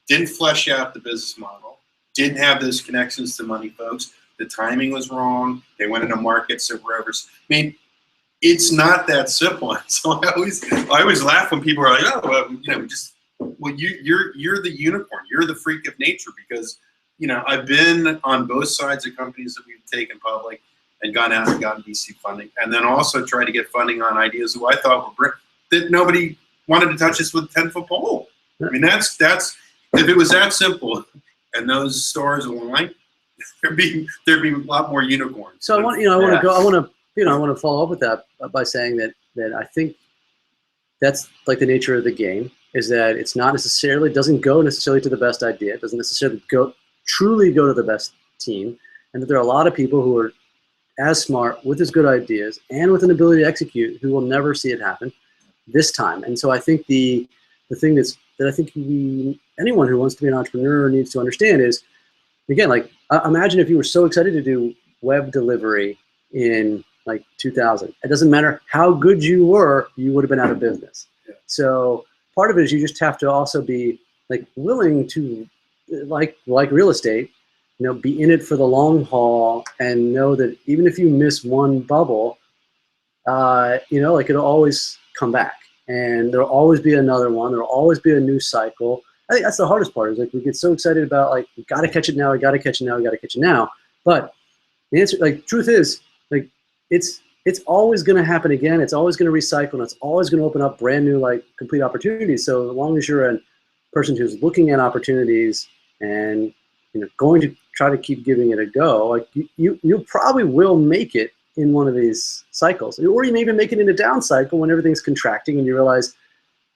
didn't flesh out the business model, didn't have those connections to money folks, the timing was wrong, they went into markets that were over. I mean, it's not that simple. So I always laugh when people are like, oh, well, you're the unicorn, you're the freak of nature, because I've been on both sides of companies that we've taken public and gone out and gotten VC funding, and then also tried to get funding on ideas who I thought were that nobody wanted to touch us with a 10-foot pole. I mean, that's if it was that simple and those stars aligned, there'd be a lot more unicorns. So I want to follow up with that by saying that I think that's like the nature of the game, is that it's not necessarily, doesn't go necessarily to the best idea, it doesn't necessarily truly go to the best team, and that there are a lot of people who are as smart with as good ideas and with an ability to execute who will never see it happen this time. And so I think the thing that I think anyone who wants to be an entrepreneur needs to understand is, again, like, imagine if you were so excited to do web delivery in like 2000. It doesn't matter how good you were, you would have been out of business. Yeah. So part of it is you just have to also be like willing to, like real estate, be in it for the long haul, and know that even if you miss one bubble, it'll always come back, and there'll always be another one. There'll always be a new cycle. I think that's the hardest part, is like we get so excited about like, we got to catch it now, we got to catch it now, we got to catch it now. But the answer, like, truth is, like, it's always going to happen again. It's always going to recycle, and it's always going to open up brand new, like, complete opportunities. So as long as you're a person who's looking at opportunities and going to try to keep giving it a go, like you probably will make it in one of these cycles, or you may even make it in a down cycle when everything's contracting and you realize,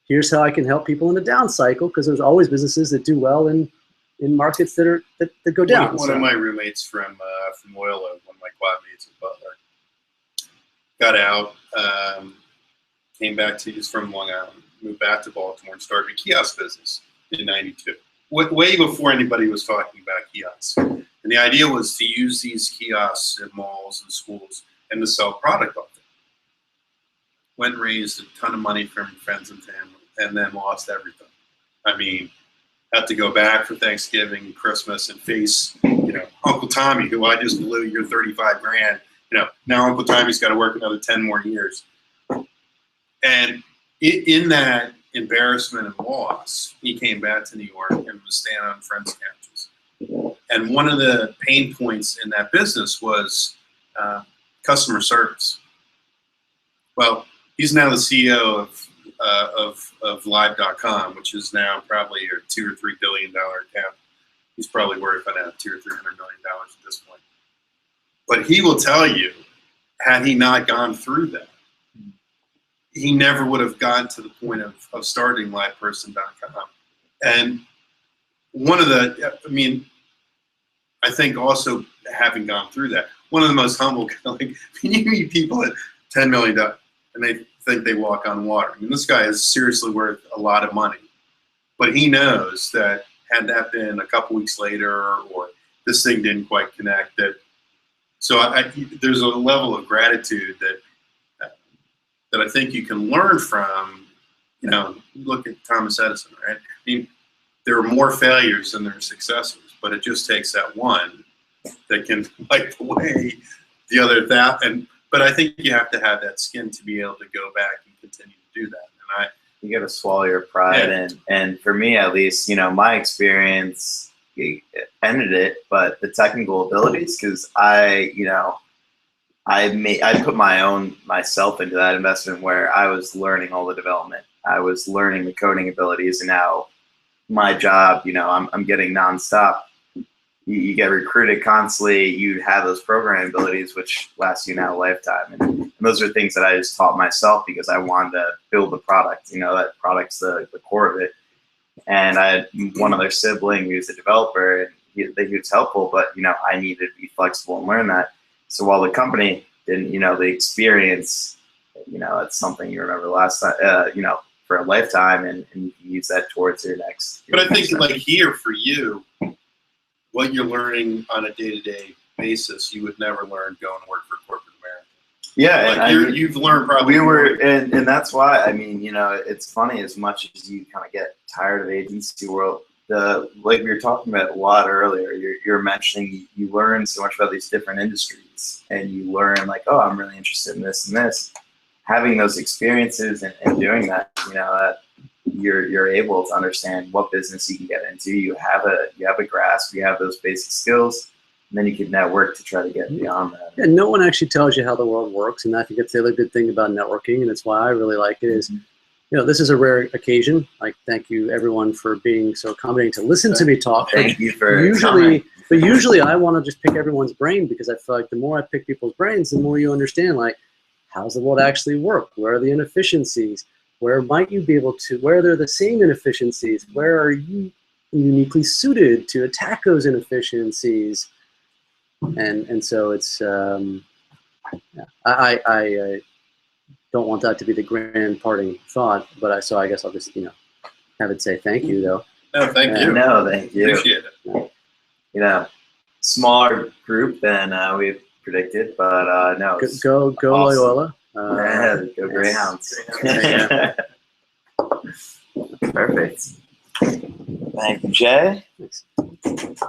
here's how I can help people in a down cycle, because there's always businesses that do well in markets that go down. One of my roommates from Loyola, one of my quad mates at Butler, got out, came back to, he's from Long Island, moved back to Baltimore and started a kiosk business in '92. Way before anybody was talking about kiosks. And the idea was to use these kiosks at malls and schools and to sell product off it. Went and raised a ton of money from friends and family, and then lost everything. I mean, had to go back for Thanksgiving and Christmas and face, Uncle Tommy, who I just blew your 35 grand. Now Uncle Tommy's got to work another 10 more years. And in that embarrassment and loss, he came back to New York and was staying on friends' couches. And one of the pain points in that business was customer service. Well, he's now the CEO of Live.com, which is now probably a $2 or $3 billion account. He's probably worth $200 or $300 million at this point. But he will tell you, had he not gone through that, he never would have gotten to the point of starting LivePerson.com. And one of I think also having gone through that, one of the most humble, like, you meet people at $10 million and they think they walk on water. I mean, this guy is seriously worth a lot of money, but he knows that had that been a couple weeks later, or this thing didn't quite connect, so there's a level of gratitude that I think you can learn from. Look at Thomas Edison, right? I mean, there are more failures than there are successes, but it just takes that one that can wipe away the other But I think you have to have that skin to be able to go back and continue to do that. And you got to swallow your pride, and for me at least, my experience ended it, but the technical abilities, because I I put myself into that investment where I was learning all the development. I was learning the coding abilities, and now my job, I'm getting nonstop. You get recruited constantly. You have those programming abilities, which last you now a lifetime. And those are things that I just taught myself because I wanted to build the product. That product's the core of it. And I had one other sibling who's a developer, and he was helpful, but I needed to be flexible and learn that. So while the company didn't, the experience, it's something you remember last time, for a lifetime, and you can use that towards your next. But I think like here for you, what you're learning on a day-to-day basis, you would never learn going to work for corporate America. Yeah, like you've learned probably. And that's why it's funny, as much as you kind of get tired of agency world. Like we were talking about a lot earlier, you're mentioning you learn so much about these different industries, and you learn like, oh, I'm really interested in this and this. Having those experiences and doing that, that you're able to understand what business you can get into. You have a grasp, you have those basic skills, and then you can network to try to get beyond that. Yeah, no one actually tells you how the world works, and I think it's the other good thing about networking, and it's why I really like it is, this is a rare occasion. Like, thank you everyone for being so accommodating to listen to me talk. Thank you for usually I want to just pick everyone's brain, because I feel like the more I pick people's brains, the more you understand, like, how's the world actually work? Where are the inefficiencies? Where might you be able to, where they're the same inefficiencies? Where are you uniquely suited to attack those inefficiencies? And so it's, I don't want that to be the grand parting thought, but I guess I'll just, have it say thank you, though. No, thank you. No, thank you. Appreciate it. Smaller group than we predicted, but no. Go awesome. Loyola. Go Greyhounds. Perfect. Thank you, Jay. Thanks.